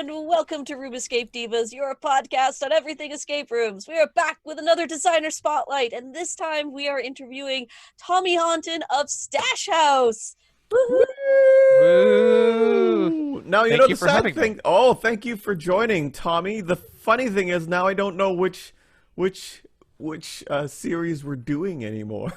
and welcome to Room Escape Divas, your podcast on everything escape rooms. We are back with another designer spotlight, and this time we are interviewing Tommy Honton of Stash House. Woo-hoo! Woo! Now you Thank know you the for sad having thing. me. Oh, thank you for joining, Tommy. The funny thing is now I don't know which series we're doing anymore.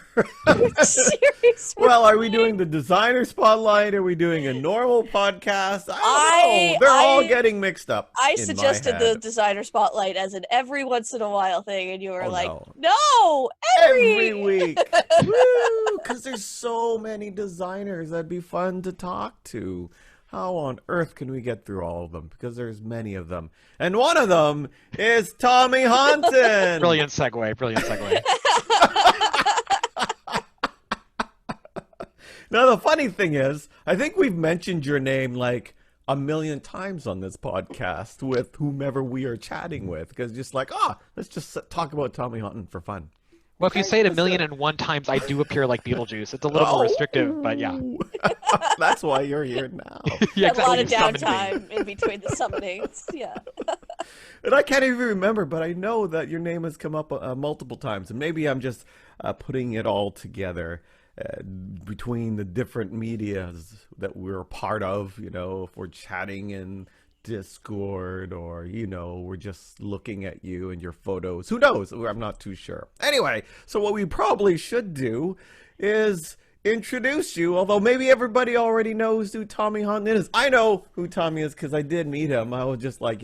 Serious? Well, are we doing the designer spotlight? Are we doing a normal podcast? I don't know. They're all getting mixed up. I in suggested my the head. designer spotlight as an every once in a while thing, and you were Oh, like, no. no, Every week. Woo! Because there's so many designers that'd be fun to talk to. How on earth can we get through all of them? Because there's many of them. And one of them is Tommy Honton. Brilliant segue. Now, the funny thing is, I think we've mentioned your name like a million times on this podcast with whomever we are chatting with. Because just like, let's just talk about Tommy Honton for fun. Well, if you say it 1,000,001 times, I do appear like Beetlejuice. It's a little more restrictive, but yeah. That's why you're here now. Yeah, a lot of You summoned me. downtime in between the summonings. Yeah. And I can't even remember, but I know that your name has come up multiple times. And maybe I'm just putting it all together between the different medias that we're a part of. You know, if we're chatting in Discord or, we're just looking at you and your photos. Who knows? I'm not too sure. Anyway, so what we probably should do is introduce you, although maybe everybody already knows who Tommy Honton is. I know who Tommy is because I did meet him. I was just like,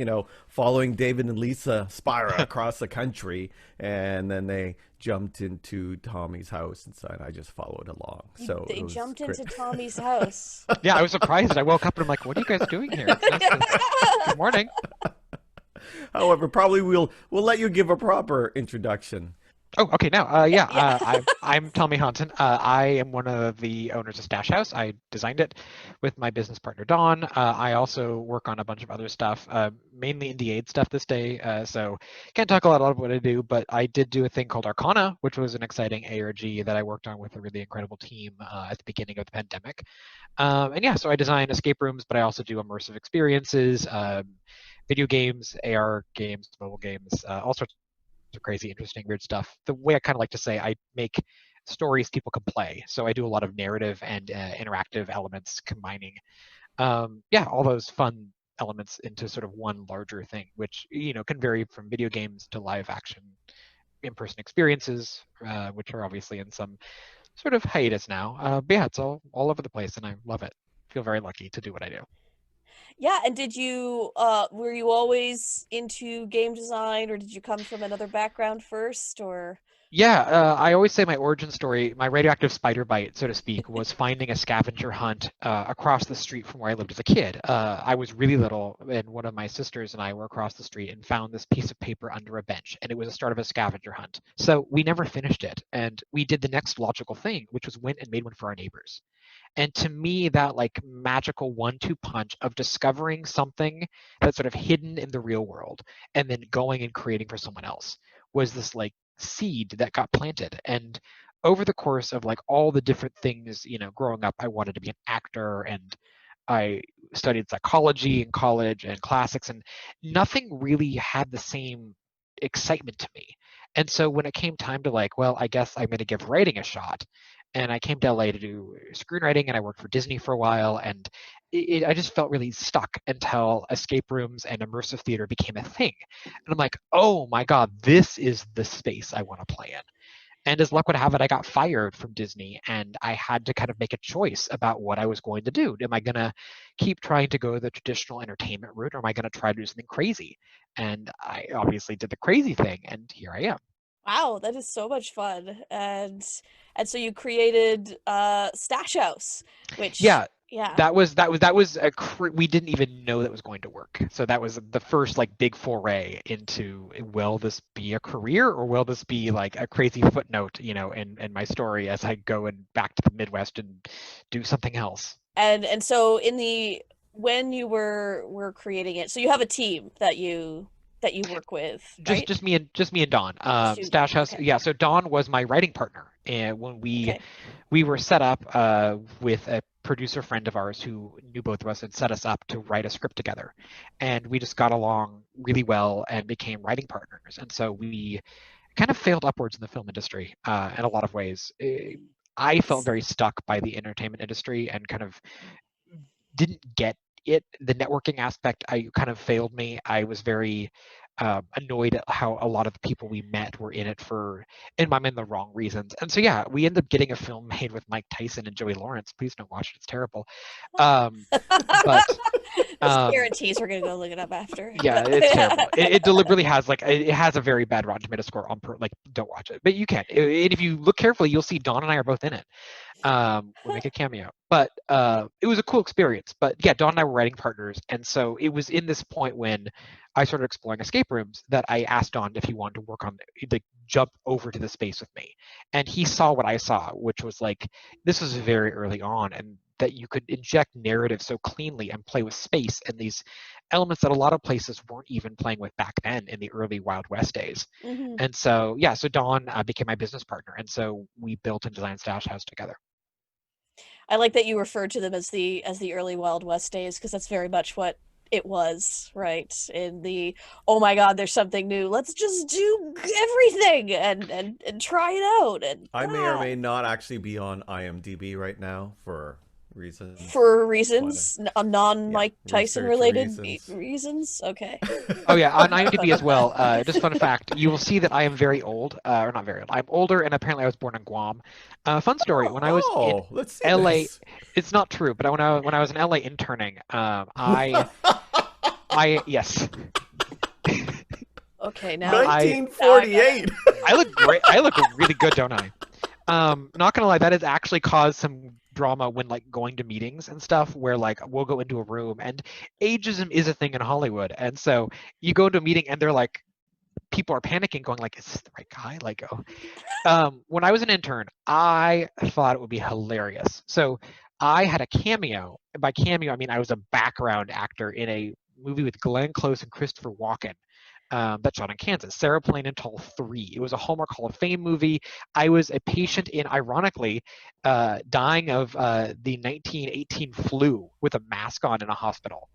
following David and Lisa Spira across the country, and then they jumped into Tommy's house, and so I just followed along. So They jumped into Tommy's house. Yeah, I was surprised. I woke up and I'm like, what are you guys doing here? Good morning. However, probably we'll let you give a proper introduction. Oh, okay. Now, I'm Tommy Honton. I am one of the owners of Stash House. I designed it with my business partner, Dawn. I also work on a bunch of other stuff, mainly indie aid stuff this day. So can't talk a lot about what I do, but I did do a thing called Arcana, which was an exciting ARG that I worked on with a really incredible team at the beginning of the pandemic. So I design escape rooms, but I also do immersive experiences, video games, AR games, mobile games, all sorts of crazy, interesting, weird stuff. The way I kind of like to say, I make stories people can play. So I do a lot of narrative and interactive elements combining, all those fun elements into sort of one larger thing, which, can vary from video games to live action in-person experiences, which are obviously in some sort of hiatus now. But yeah, it's all over the place, and I love it. I feel very lucky to do what I do. Yeah, and did you, were you always into game design, or did you come from another background first, or? Yeah, I always say my origin story, my radioactive spider bite, so to speak, was finding a scavenger hunt across the street from where I lived as a kid. I was really little, and one of my sisters and I were across the street and found this piece of paper under a bench, and it was the start of a scavenger hunt. So we never finished it, and we did the next logical thing, which was went and made one for our neighbors. And to me, that like magical 1-2 punch of discovering something that's sort of hidden in the real world and then going and creating for someone else was this like seed that got planted. And over the course of like all the different things, growing up, I wanted to be an actor, and I studied psychology in college and classics, and nothing really had the same excitement to me. And so when it came time to like, well, I guess I'm going to give writing a shot, and I came to LA to do screenwriting, and I worked for Disney for a while, and I just felt really stuck until escape rooms and immersive theater became a thing. And I'm like, oh my God, this is the space I want to play in. And as luck would have it, I got fired from Disney, and I had to kind of make a choice about what I was going to do. Am I going to keep trying to go the traditional entertainment route, or am I going to try to do something crazy? And I obviously did the crazy thing, and here I am. Wow, that is so much fun. And so you created Stash House, which Yeah, yeah. that was we didn't even know that was going to work. So that was the first like big foray into, will this be a career, or will this be like a crazy footnote, in my story as I go and back to the Midwest and do something else. And so when you were creating it, so you have a team that you work with, right? Just me and Dawn. Stash House. Okay. Yeah. So Dawn was my writing partner, and when we were set up with a producer friend of ours who knew both of us and set us up to write a script together. And we just got along really well and became writing partners. And so we kind of failed upwards in the film industry in a lot of ways. I felt very stuck by the entertainment industry and kind of didn't get it. The networking aspect, I kind of failed me. I was very annoyed at how a lot of the people we met were in it for, in my mind, the wrong reasons. And so, yeah, we ended up getting a film made with Mike Tyson and Joey Lawrence. Please don't watch it; it's terrible. But Just um, guarantees we're gonna go look it up after. yeah, it's terrible. It deliberately has like it has a very bad Rotten Tomato score on like don't watch it. But you can. And if you look carefully, you'll see Dawn and I are both in it. We make a cameo. But it was a cool experience. But yeah, Dawn and I were writing partners, and so it was in this point when I started exploring escape rooms that I asked Dawn if he wanted to work on like jump over to the space with me, and he saw what I saw, which was like this was very early on, and that you could inject narrative so cleanly and play with space and these elements that a lot of places weren't even playing with back then in the early Wild West days. Mhm. And so yeah, so Dawn became my business partner, and so we built and designed Stash House together. I like that you referred to them as the early Wild West days because that's very much what it was, right? In the oh my God, there's something new. Let's just do everything and try it out and I may or may not actually be on IMDb right now for reasons, for but reasons non yeah, Mike Tyson research related reasons. reasons. Okay. Oh yeah, on IMDb as well. Just fun fact, you will see that I am very old, or not very old. I'm older, and apparently I was born in Guam. Fun story: when I was in Oh, let's see LA, this. it's not true, but when I was in LA interning, I yes, Okay, now I gotta 1948. I look great. I look really good, don't I? Not gonna lie, that has actually caused some drama when like going to meetings and stuff where like we'll go into a room and ageism is a thing in Hollywood. And so you go into a meeting and they're like people are panicking, going like, is this the right guy? Like, oh. When I was an intern, I thought it would be hilarious. So I had a cameo. By cameo, I mean I was a background actor in a movie with Glenn Close and Christopher Walken that shot in Kansas, Sarah Plain and Tall 3. It was a Hallmark Hall of Fame movie. I was a patient in, ironically, dying of the 1918 flu with a mask on in a hospital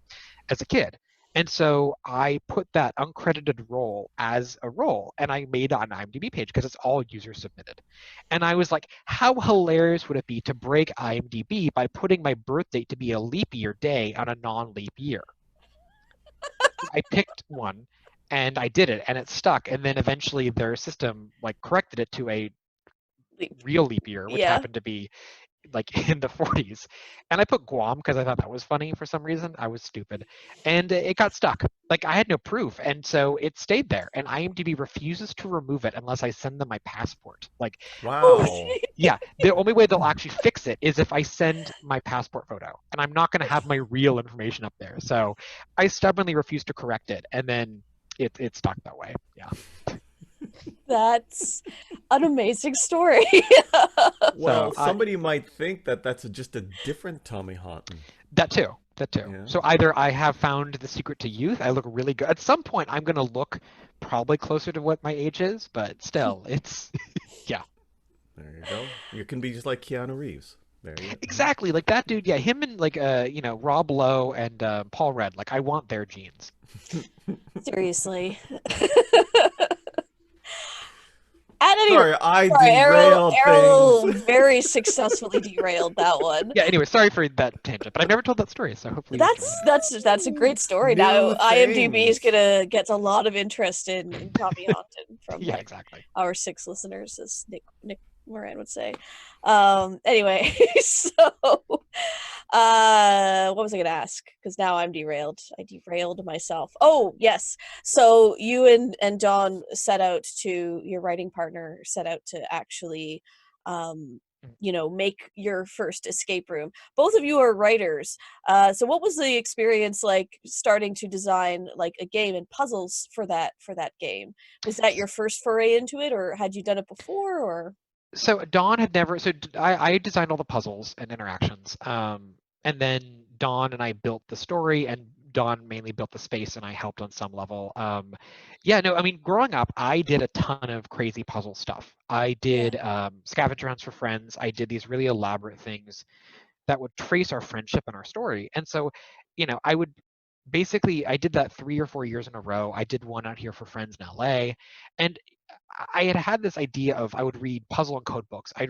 as a kid. And so I put that uncredited role as a role and I made an IMDb page because it's all user submitted. And I was like, how hilarious would it be to break IMDb by putting my birth date to be a leap year day on a non leap year? I picked one and I did it and it stuck. And then eventually their system like corrected it to a real leap year, which yeah. happened to be like in the 40s. And I put Guam because I thought that was funny for some reason. I was stupid. And it got stuck. Like I had no proof. And so it stayed there. And IMDb refuses to remove it unless I send them my passport. Like, Wow. yeah, the only way they'll actually fix it is if I send my passport photo. And I'm not going to have my real information up there. So I stubbornly refused to correct it. And then it stuck that way. Yeah. That's an amazing story. Well, So somebody might think that that's just a different Tommy Honton. that too. That too. Yeah. So either I have found the secret to youth, I look really good. At some point, I'm going to look probably closer to what my age is, but still, it's, yeah. There you go. You can be just like Keanu Reeves. There you go. Exactly. Like that dude, yeah, him and like, Rob Lowe and Paul Rudd, like I want their genes. Seriously. At any Sorry, I sorry, derailed Errol things. very successfully derailed that one. Yeah, anyway, sorry for that tangent, but I've never told that story, so hopefully you enjoy it. That's a great story. Now New IMDb is things. gonna get a lot of interest in Tommy Honton from Yeah, like exactly. our 6 listeners, as Nick Moran would say. Anyway, so what was I gonna ask? Because now I'm derailed. I derailed myself. Oh yes. So you and Don set out to your writing partner set out to actually make your first escape room. Both of you are writers. So what was the experience like starting to design like a game and puzzles for that game? Was that your first foray into it, or had you done it before, or So Dawn had never. I designed all the puzzles and interactions, and then Dawn and I built the story, and Dawn mainly built the space, and I helped on some level. Yeah, no, I mean, growing up, I did a ton of crazy puzzle stuff. I yeah. did scavenger hunts for friends. I did these really elaborate things that would trace our friendship and our story. And so, I would basically, I did that 3 or 4 years in a row. I did one out here for friends in LA. And I had this idea of I would read puzzle and code books. I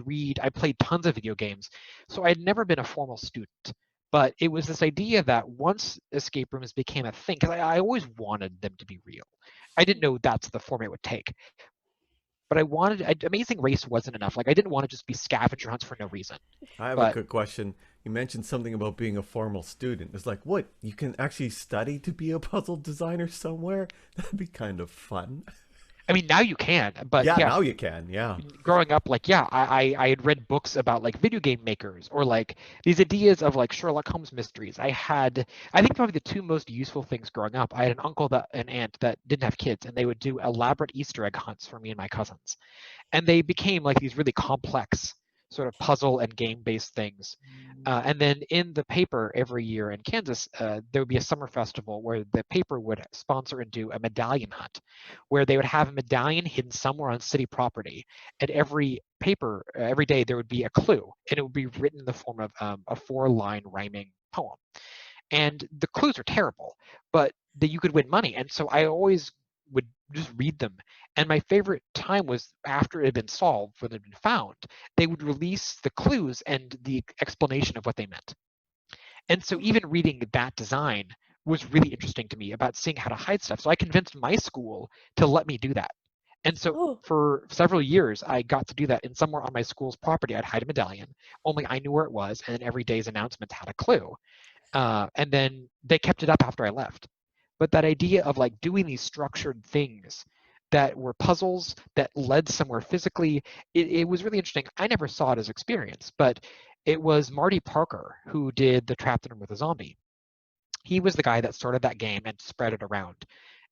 played tons of video games. So I had never been a formal student. But it was this idea that once escape rooms became a thing, because I always wanted them to be real. I didn't know that's the form it would take. But Amazing Race wasn't enough. Like, I didn't want to just be scavenger hunts for no reason. I have a But quick question. You mentioned something about being a formal student. It's like, what? You can actually study to be a puzzle designer somewhere? That'd be kind of fun. I mean, now you can. But Yeah, yeah, now you can. Yeah. growing up, like, yeah, I had read books about like video game makers or like these ideas of like Sherlock Holmes mysteries. I think probably the two most useful things growing up. I had an aunt that didn't have kids, and they would do elaborate Easter egg hunts for me and my cousins, and they became like these really complex sort of puzzle and game based things. And then in the paper every year in Kansas, there would be a summer festival where the paper would sponsor and do a medallion hunt, where they would have a medallion hidden somewhere on city property. And every day there would be a clue, and it would be written in the form of a 4-line rhyming poem. And the clues are terrible, but that you could win money. And so I always would just read them. And my favorite time was after it had been solved, when it had been found, they would release the clues and the explanation of what they meant. And so even reading that design was really interesting to me about seeing how to hide stuff. So I convinced my school to let me do that. And so Oh, for several years, I got to do that. And somewhere on my school's property, I'd hide a medallion. Only I knew where it was, and every day's announcements had a clue. And then they kept it up after I left. But that idea of like doing these structured things that were puzzles that led somewhere physically, it was really interesting. I never saw it as experience, but it was Marty Parker who did the Trapped in a Room with a Zombie. He was the guy that started that game and spread it around.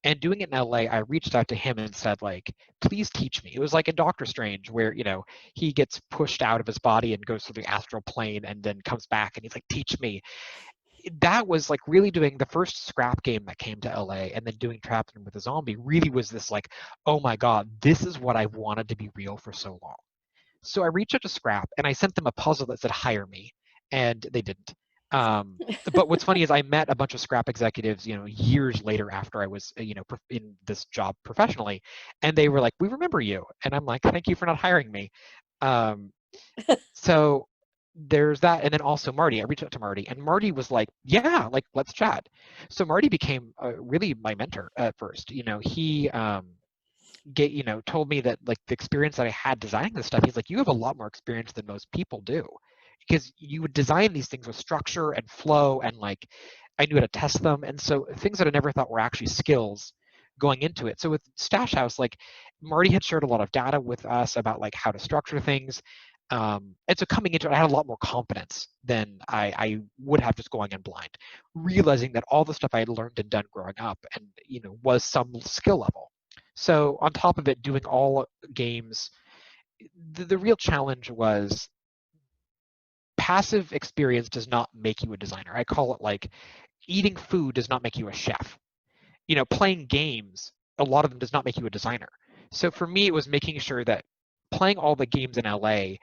And doing it in LA, I reached out to him and said, like, please teach me. It was like in Doctor Strange, where, he gets pushed out of his body and goes through the astral plane and then comes back and he's like, teach me. That was like really doing the first scrap game that came to LA, and then doing Trapped in with a Zombie really was this like, oh my God, this is what I've wanted to be real for so long. So I reached out to Scrap and I sent them a puzzle that said hire me, and they didn't. Um, but what's funny is I met a bunch of Scrap executives, years later after I was, in this job professionally, and they were like, "We remember you," and I'm like, "Thank you for not hiring me." Um, so there's that. And then also Marty, I reached out to Marty, and Marty was like, yeah, like, let's chat. So Marty became really my mentor at first. He told me that like the experience that I had designing this stuff, he's like, you have a lot more experience than most people do, because you would design these things with structure and flow, and like I knew how to test them, and so things that I never thought were actually skills going into it. So with Stash House, like Marty had shared a lot of data with us about like how to structure things. And so coming into it, I had a lot more confidence than I would have just going in blind, realizing that all the stuff I had learned and done growing up and was some skill level. So on top of it, doing all games, the real challenge was passive experience does not make you a designer. I call it like eating food does not make you a chef. Playing games, a lot of them does not make you a designer. So for me, it was making sure that playing all the games in LA,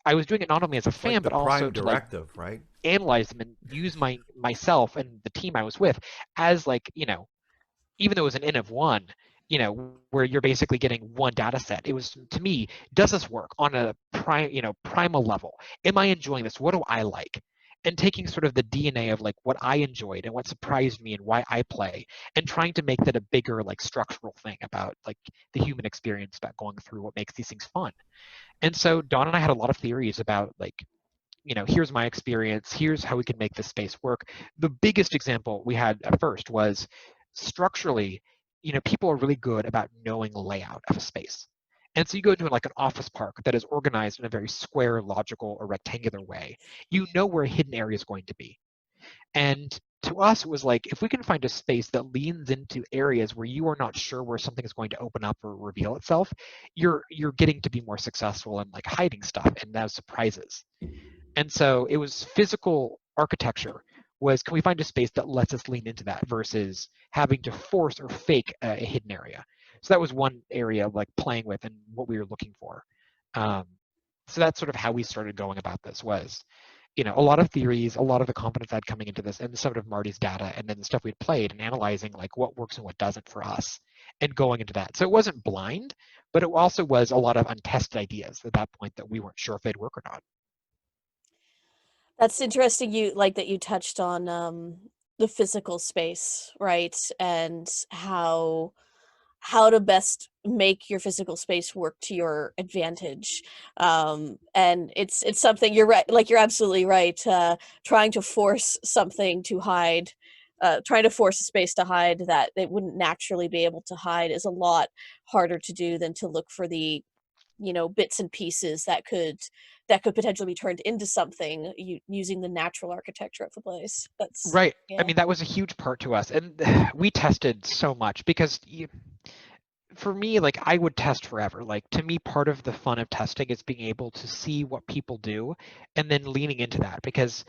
I was doing it not only as a It's like fan, the but also prime to like directive, right? analyze them and use myself and the team I was with as like, even though it was an N of one, where you're basically getting one data set. It was, to me, does this work on a primal level? Am I enjoying this? What do I like? And taking sort of the DNA of like what I enjoyed and what surprised me and why I play, and trying to make that a bigger like structural thing about like the human experience, about going through what makes these things fun. And so Don and I had a lot of theories about like, here's my experience, here's how we can make this space work. The biggest example we had at first was structurally, people are really good about knowing layout of a space. And so you go into like an office park that is organized in a very square, logical, or rectangular way. You know where a hidden area is going to be. And to us, it was like, if we can find a space that leans into areas where you are not sure where something is going to open up or reveal itself, you're getting to be more successful in like hiding stuff and those surprises. And so it was physical architecture was, can we find a space that lets us lean into that versus having to force or fake a hidden area. So that was one area of like playing with and what we were looking for. Um, so that's sort of how we started going about this was, a lot of theories, a lot of the confidence I had coming into this, and some of Marty's data, and then the stuff we'd played, and analyzing like what works and what doesn't for us, and going into that. So it wasn't blind, but it also was a lot of untested ideas at that point that we weren't sure if they'd work or not. That's interesting you like that you touched on the physical space, right? And how to best make your physical space work to your advantage. And it's something you're right, like you're absolutely right. Trying to force something to hide, trying to force a space to hide that it wouldn't naturally be able to hide is a lot harder to do than to look for the bits and pieces that could potentially be turned into something using the natural architecture of the place. That's Right. I yeah. mean, that was a huge part to us, and we tested so much because for me, like I would test forever. Like to me, part of the fun of testing is being able to see what people do and then leaning into that, because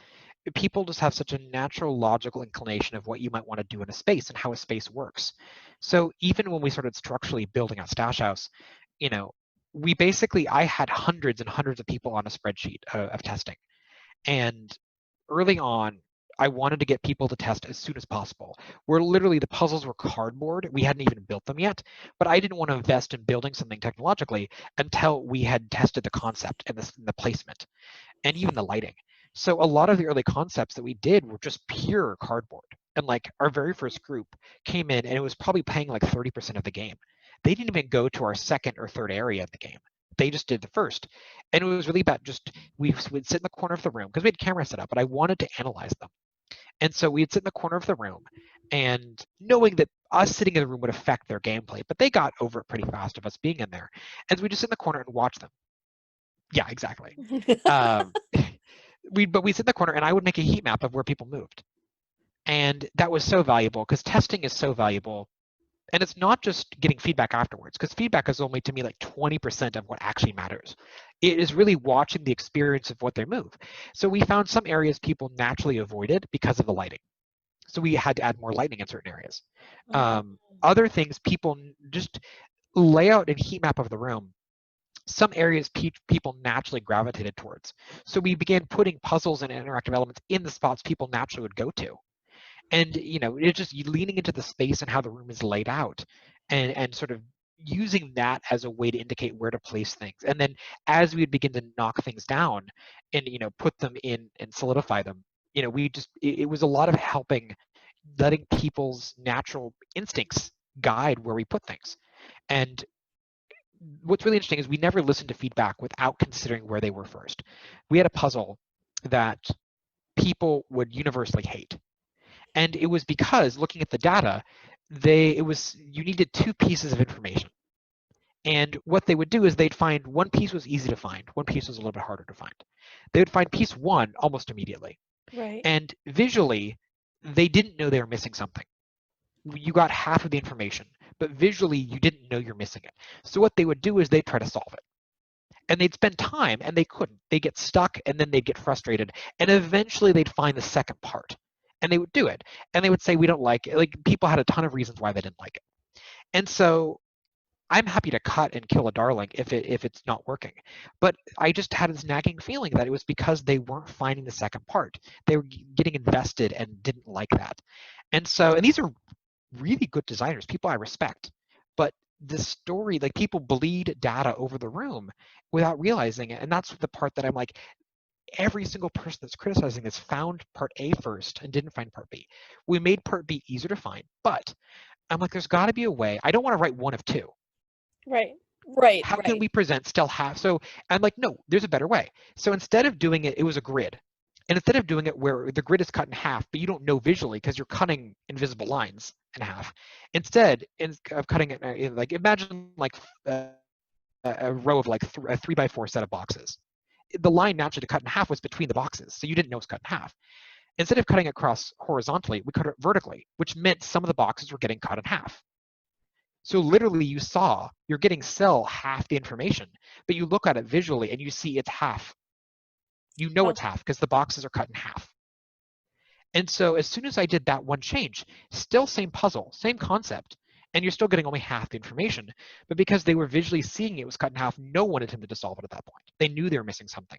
people just have such a natural logical inclination of what you might want to do in a space and how a space works. So even when we started structurally building out Stash House, you know, I had hundreds and hundreds of people on a spreadsheet of testing. And early on, I wanted to get people to test as soon as possible. Where literally the puzzles were cardboard, we hadn't even built them yet, but I didn't want to invest in building something technologically until we had tested the concept and the placement and even the lighting. So a lot of the early concepts that we did were just pure cardboard. And like our very first group came in and it was probably playing like 30% of the game. They didn't even go to our second or third area of the game. They just did the first. And it was really about just, we would sit in the corner of the room because we had cameras set up, but I wanted to analyze them. And so we'd sit in the corner of the room and knowing that us sitting in the room would affect their gameplay, but they got over it pretty fast of us being in there. And so we just sit in the corner and watch them. Yeah, exactly. Um, we sit in the corner and I would make a heat map of where people moved. And that was so valuable because testing is so valuable. And it's not just getting feedback afterwards, because feedback is only to me like 20% of what actually matters. It is really watching the experience of what they move. So we found some areas people naturally avoided because of the lighting. So we had to add more lighting in certain areas. Oh. Other things, people just layout and heat map of the room, some areas people naturally gravitated towards. So we began putting puzzles and interactive elements in the spots people naturally would go to. And it's just leaning into the space and how the room is laid out, and sort of using that as a way to indicate where to place things. And then as we would begin to knock things down and put them in and solidify them, we just it was a lot of helping, letting people's natural instincts guide where we put things. And what's really interesting is we never listened to feedback without considering where they were first. We had a puzzle that people would universally hate. And it was because looking at the data, you needed two pieces of information. And what they would do is they'd find one piece was easy to find, one piece was a little bit harder to find. They would find piece one almost immediately. Right. And visually, they didn't know they were missing something. You got half of the information, but visually you didn't know you're missing it. So what they would do is they'd try to solve it. And they'd spend time and they couldn't. They'd get stuck and then they'd get frustrated. And eventually they'd find the second part. And they would do it. And they would say, we don't like it. Like people had a ton of reasons why they didn't like it. And so I'm happy to cut and kill a darling if it's not working. But I just had this nagging feeling that it was because they weren't finding the second part. They were getting invested and didn't like that. And these are really good designers, people I respect. But the story, like people bleed data over the room without realizing it. And that's the part that I'm like, every single person that's criticizing this found part A first and didn't find part B. We made part B easier to find, but I'm like, there's got to be a way. I don't want to write one of two. Right. Right. How can Right. we present still half? So I'm like, no, there's a better way. So instead of doing it, it was a grid. And instead of doing it where the grid is cut in half, but you don't know visually because you're cutting invisible lines in half, instead of cutting it, like imagine like a row of like a 3x4 set of boxes. The line naturally to cut in half was between the boxes, so you didn't know it was cut in half. Instead of cutting across horizontally, we cut it vertically, which meant some of the boxes were getting cut in half. So literally you're getting still half the information, but you look at it visually and you see it's half. You know Oh. it's half because the boxes are cut in half. And so as soon as I did that one change, still same puzzle, same concept, and you're still getting only half the information. But because they were visually seeing it was cut in half, no one attempted to solve it at that point. They knew they were missing something.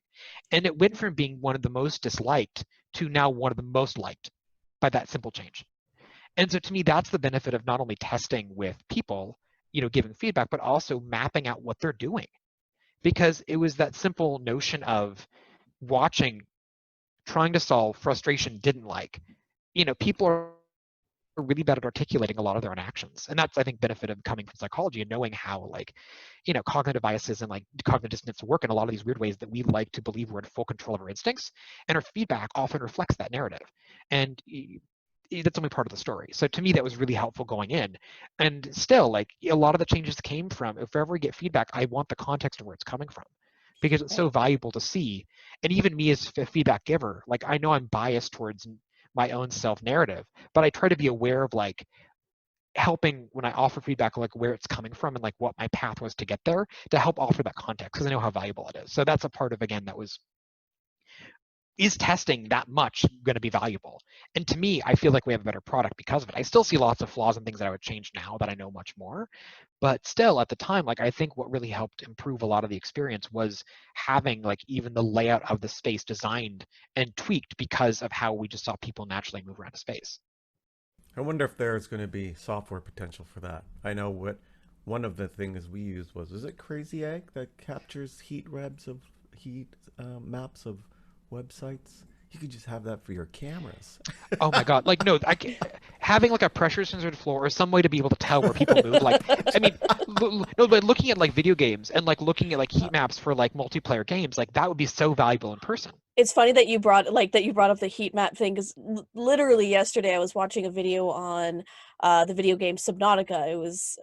And it went from being one of the most disliked to now one of the most liked by that simple change. And so to me, that's the benefit of not only testing with people, giving feedback, but also mapping out what they're doing. Because it was that simple notion of watching, trying to solve, frustration, didn't like. People are really bad at articulating a lot of their own actions. And that's, I think, benefit of coming from psychology and knowing how cognitive biases and cognitive dissonance work in a lot of these weird ways that we like to believe we're in full control of our instincts. And our feedback often reflects that narrative. And that's only part of the story. So to me, that was really helpful going in. And still, a lot of the changes came from, if ever we get feedback, I want the context of where it's coming from, because it's so valuable to see. And even me as a feedback giver, I know I'm biased towards my own self-narrative, but I try to be aware of helping when I offer feedback, where it's coming from and what my path was to get there, to help offer that context, because I know how valuable it is. So that's a part of, again, is testing that much going to be valuable? And to me, I feel like we have a better product because of it. I still see lots of flaws and things that I would change now that I know much more. But still, at the time, I think what really helped improve a lot of the experience was having even the layout of the space designed and tweaked because of how we just saw people naturally move around a space. I wonder if there's going to be software potential for that. I know what one of the things we used was it Crazy Egg that captures heat maps of websites? You could just have that for your cameras. Oh my God. No, having a pressure sensored floor or some way to be able to tell where people move. I mean, no, but looking at video games and looking at heat maps for multiplayer games, that would be so valuable in person. It's funny that you brought up the heat map thing, because literally yesterday I was watching a video on the video game Subnautica. It was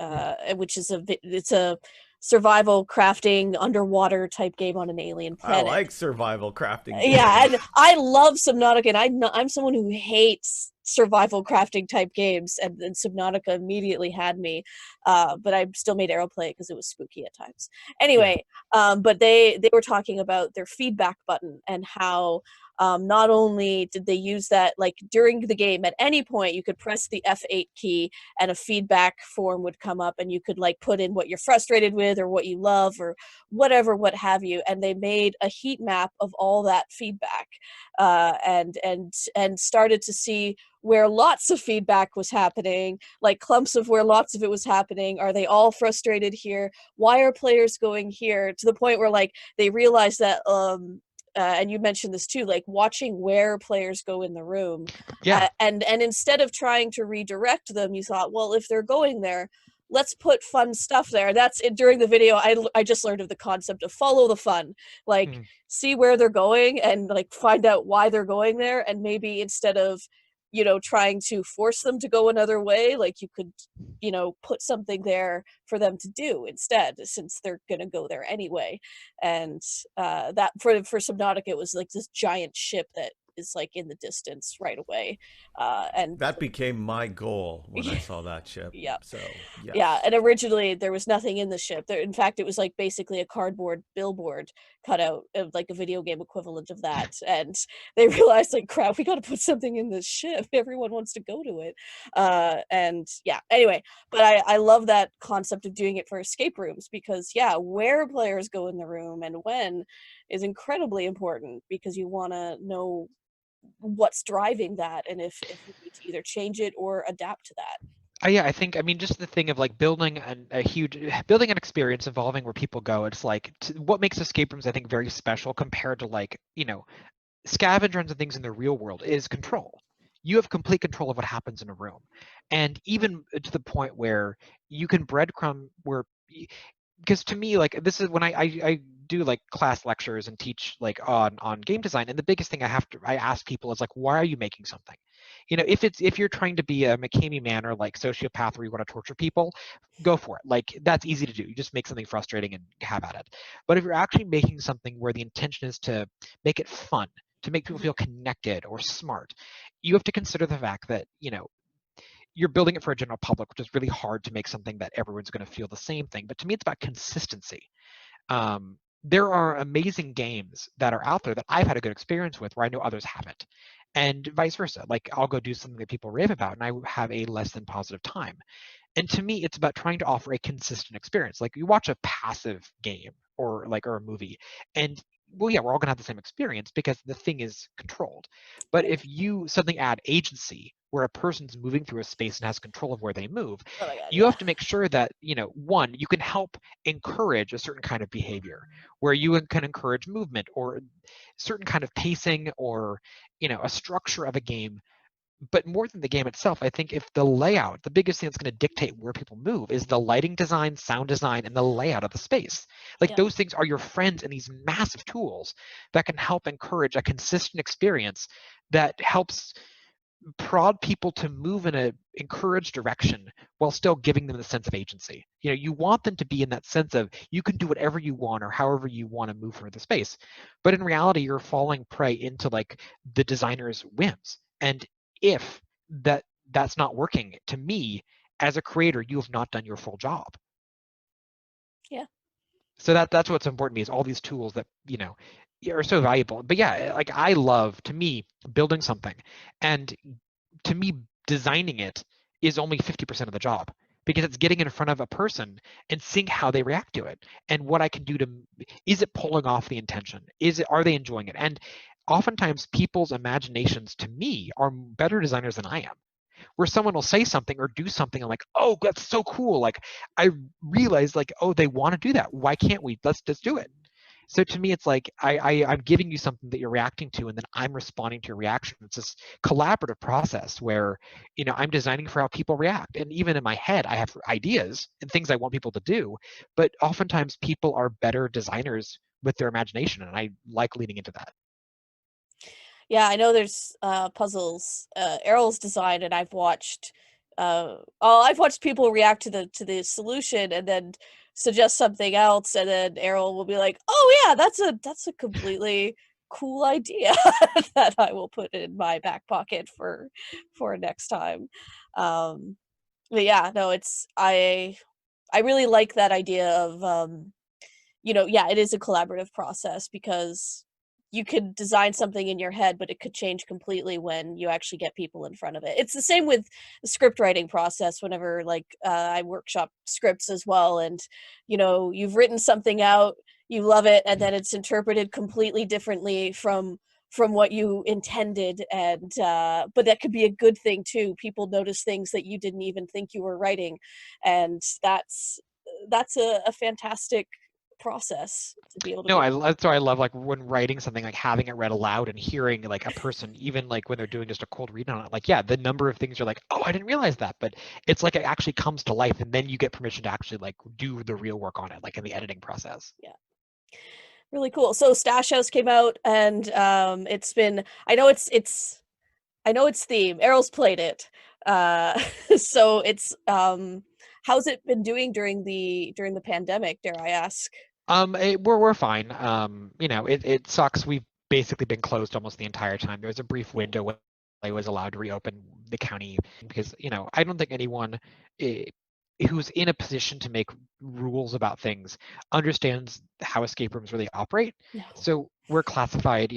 which is it's a survival crafting underwater type game on an alien I planet. like survival crafting games. Yeah, and I love Subnautica, and I'm someone who hates survival crafting type games, and Subnautica immediately had me, but I still made Aeroplay because it was spooky at times. Anyway, but they were talking about their feedback button and how not only did they use that during the game, at any point you could press the F8 key and a feedback form would come up, and you could put in what you're frustrated with or what you love or whatever, what have you, and they made a heat map of all that feedback, and started to see where lots of feedback was happening, clumps of where lots of it was happening. Are they all frustrated here? Why are players going here? To the point where they realized that and you mentioned this too, watching where players go in the room. Yeah. And instead of trying to redirect them, you thought, well, if they're going there, let's put fun stuff there. That's it. During the video, I just learned of the concept of follow the fun. See where they're going and find out why they're going there, and maybe instead of trying to force them to go another way, you could put something there for them to do instead, since they're gonna go there anyway. And that for Subnautica, it was this giant ship that is in the distance right away, and that became my goal when I saw that ship. Yeah. So yes. Yeah, and originally there was nothing in the ship. In fact, it was basically a cardboard billboard cut out of a video game equivalent of that. And they realized crap, we got to put something in this ship. Everyone wants to go to it. And yeah, anyway, but I love that concept of doing it for escape rooms, because yeah, where players go in the room and when is incredibly important, because you want to know what's driving that, and if you need to either change it or adapt to that. Yeah, I think, just the thing of building building an experience involving where people go. It's what makes escape rooms, I think, very special compared to scavenger hunts and things in the real world is control. You have complete control of what happens in a room, and even to the point where you can breadcrumb where. Because to me, this is when I do class lectures and teach on game design, and the biggest thing I ask people is why are you making something? If you're trying to be a McCamey man or sociopath where you want to torture people, go for it. That's easy to do. You just make something frustrating and have at it. But if you're actually making something where the intention is to make it fun, to make people feel connected or smart, you have to consider the fact that you're building it for a general public, which is really hard to make something that everyone's going to feel the same thing. But to me, it's about consistency. There are amazing games that are out there that I've had a good experience with where I know others haven't, and vice versa. I'll go do something that people rave about and I have a less than positive time. And to me, it's about trying to offer a consistent experience. Like you watch a passive game or a movie, and well, yeah, we're all gonna have the same experience because the thing is controlled. But if you suddenly add agency, where a person's moving through a space and has control of where they move, Oh my god, you yeah. have to make sure that, one, you can help encourage a certain kind of behavior, where you can encourage movement or certain kind of pacing or, a structure of a game. But more than the game itself, I think if the layout, the biggest thing that's going to dictate where people move is the lighting design, sound design, and the layout of the space. Like Yeah. those things are your friends in these massive tools that can help encourage a consistent experience that helps prod people to move in a encouraged direction while still giving them the sense of agency. You want them to be in that sense of you can do whatever you want or however you want to move through the space. But in reality, you're falling prey into like the designer's whims. And if that's not working, to me, as a creator, you have not done your full job. Yeah. So that's what's important to me is all these tools that are so valuable. But yeah, like I love, to me, building something, and to me, designing it is only 50% of the job, because it's getting in front of a person and seeing how they react to it and what I can do to, is it pulling off the intention, are they enjoying it? And oftentimes people's imaginations, to me, are better designers than I am, where someone will say something or do something. I'm like, oh, that's so cool. Like I realized like, oh, they want to do that. Why can't we? Let's just do it. So to me, it's like I'm giving you something that you're reacting to, and then I'm responding to your reaction. It's this collaborative process where, I'm designing for how people react. And even in my head, I have ideas and things I want people to do, but oftentimes people are better designers with their imagination, and I like leaning into that. Yeah, I know there's puzzles. Errol's design, and I've watched people react to the solution and then suggest something else, and then Errol will be like, "Oh yeah, that's a completely cool idea that I will put in my back pocket for next time." Um, but yeah, no, I really like that idea of yeah, it is a collaborative process because you could design something in your head, but it could change completely when you actually get people in front of it. It's the same with the script writing process whenever like I workshop scripts as well. And, you've written something out, you love it, and then it's interpreted completely differently from what you intended. And but that could be a good thing too. People notice things that you didn't even think you were writing. And that's a fantastic process to be able to No, be. that's why I love like when writing something, like having it read aloud and hearing like a person, even like when they're doing just a cold read on it, like yeah, the number of things you're like, oh, I didn't realize that, but it's like it actually comes to life, and then you get permission to actually like do the real work on it, like in the editing process. Yeah, really cool. So Stash House came out, and it's been, I know its theme. Errol's played it. So it's how's it been doing during the pandemic, dare I ask? We're fine. It sucks. We've basically been closed almost the entire time. There was a brief window when I was allowed to reopen the county because, I don't think anyone eh, who's in a position to make rules about things understands how escape rooms really operate. No. So we're classified,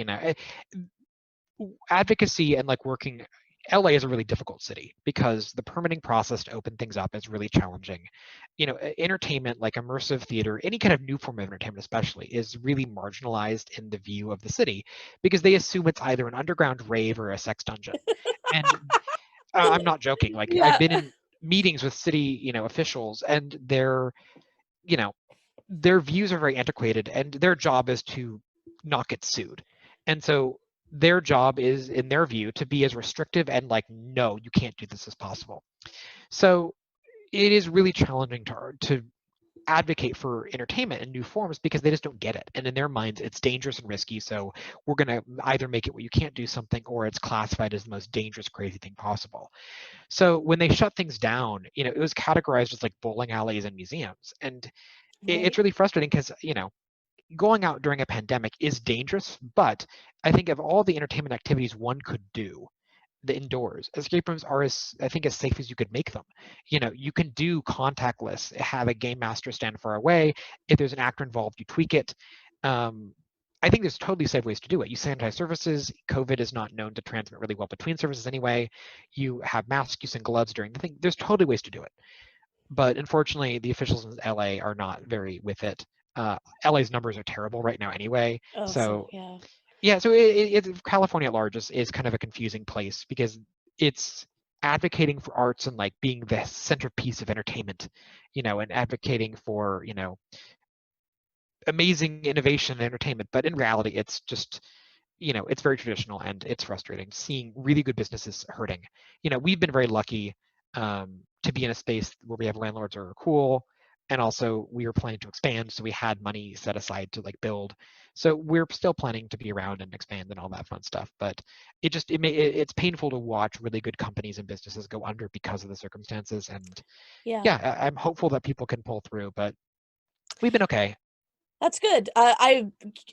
advocacy and like working. LA is a really difficult city because the permitting process to open things up is really challenging. Entertainment like immersive theater, any kind of new form of entertainment especially, is really marginalized in the view of the city because they assume it's either an underground rave or a sex dungeon. And I'm not joking. Like I've Yeah. been in meetings with city, officials, and you know, their views are very antiquated, and their job is to not get sued. And so their job is, in their view, to be as restrictive and like, no, you can't do this as possible. So it is really challenging to advocate for entertainment in new forms because they just don't get it. And in their minds, it's dangerous and risky. So we're going to either make it where you can't do something or it's classified as the most dangerous, crazy thing possible. So when they shut things down, it was categorized as like bowling alleys and museums. And Right. it's really frustrating because, going out during a pandemic is dangerous, but I think of all the entertainment activities one could do, the indoors, escape rooms are I think as safe as you could make them. You can do contactless, have a game master stand far away. If there's an actor involved, you tweak it. I think there's totally safe ways to do it. You sanitize surfaces. COVID is not known to transmit really well between surfaces anyway. You have masks, you send gloves during the thing. There's totally ways to do it. But unfortunately, the officials in LA are not very with it. LA's numbers are terrible right now anyway. Oh, so So yeah. yeah, so California at large is kind of a confusing place because it's advocating for arts and like being the centerpiece of entertainment, and advocating for, amazing innovation and entertainment. But in reality, it's just, it's very traditional and it's frustrating seeing really good businesses hurting. We've been very lucky to be in a space where we have landlords who are cool, and also we were planning to expand, so we had money set aside to like build. So we're still planning to be around and expand and all that fun stuff. But it's painful to watch really good companies and businesses go under because of the circumstances. And Yeah. yeah, I'm hopeful that people can pull through, but we've been okay. That's good.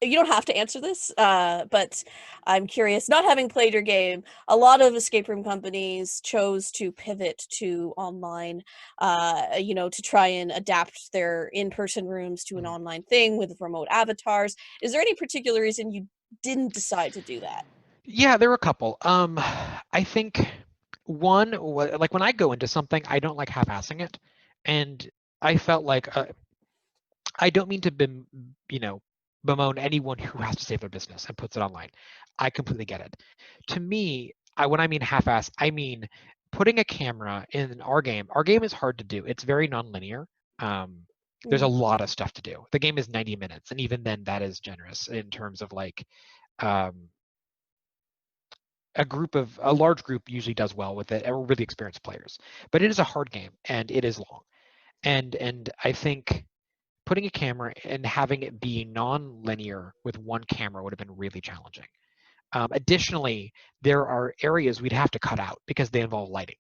You don't have to answer this, but I'm curious. Not having played your game, a lot of escape room companies chose to pivot to online, to try and adapt their in-person rooms to an Mhm. online thing with remote avatars. Is there any particular reason you didn't decide to do that? Yeah, there were a couple. I think one, like when I go into something, I don't like half-assing it, and I felt like I don't mean to bemoan anyone who has to save their business and puts it online. I completely get it. To me, when I mean half-ass, I mean putting a camera in our game. Our game is hard to do. It's very non-linear. Um, there's a Mm, lot of stuff to do. The game is 90 minutes, and even then, that is generous in terms of like um, a large group usually does well with it, or really experienced players. But it is a hard game and it is long. And I think putting a camera and having it be non-linear with one camera would have been really challenging. Additionally, there are areas we'd have to cut out because they involve lighting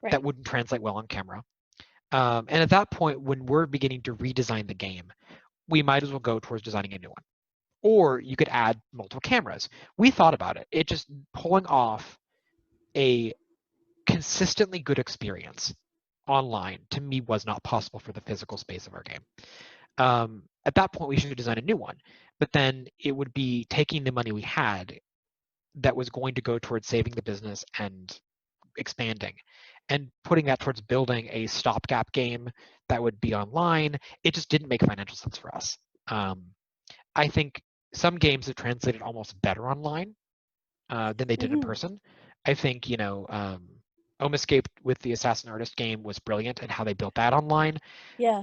that right. wouldn't translate well on camera. And at that point, when we're beginning to redesign the game, we might as well go towards designing a new one. Or you could add multiple cameras. We thought about it. It just pulling off a consistently good experience online to me was not possible for the physical space of our game. At that point, we should design a new one, but then it would be taking the money we had that was going to go towards saving the business and expanding and putting that towards building a stopgap game that would be online. It just didn't make financial sense for us. Um, I think some games have translated almost better online than they did in Hmm. person. I think, Escape with the Assassin Artist game was brilliant and how they built that online. Yeah.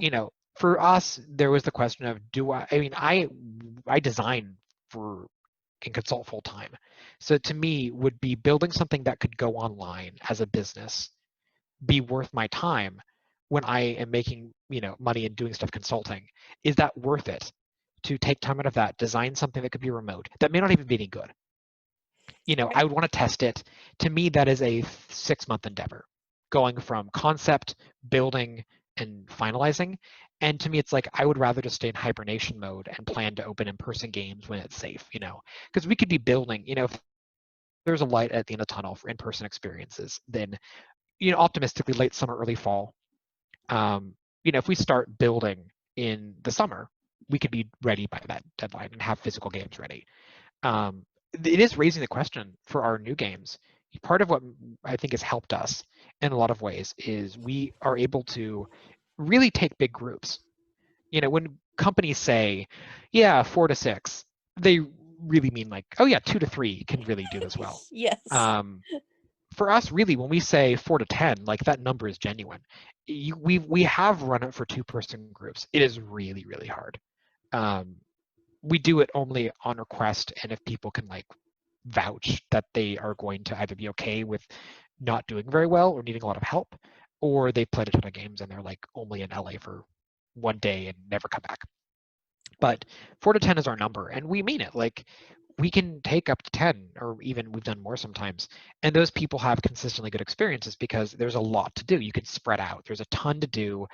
For us, there was the question of I design for can consult full time. So to me, would be building something that could go online as a business be worth my time when I am making, money and doing stuff consulting? Is that worth it to take time out of that, design something that could be remote, that may not even be any good? I Right. would want to test it. To me, that is a 6-month endeavor, going from concept, building, and finalizing. And to me, it's like I would rather just stay in hibernation mode and plan to open in-person games when it's safe, because we could be building, if there's a light at the end of the tunnel for in-person experiences, then, optimistically late summer, early fall, if we start building in the summer, we could be ready by that deadline and have physical games ready. um, it is raising the question for our new games. Part of what I think has helped us in a lot of ways is we are able to really take big groups. When companies say, yeah, 4 to 6, they really mean like, oh yeah, 2 to 3 can really do this well. Yes. Um, for us, really, when we say 4 to 10, like that number is genuine. We have run it for 2-person groups. It is really, really hard. Um, we do it only on request and if people can like vouch that they are going to either be okay with not doing very well or needing a lot of help, or they've played a ton of games and they're like only in LA for one day and never come back. Right. But 4 to 10 is our number, and we mean it. Like we can take up to 10, or even we've done more sometimes. And those people have consistently good experiences because there's a lot to do. You can spread out. There's a ton to do.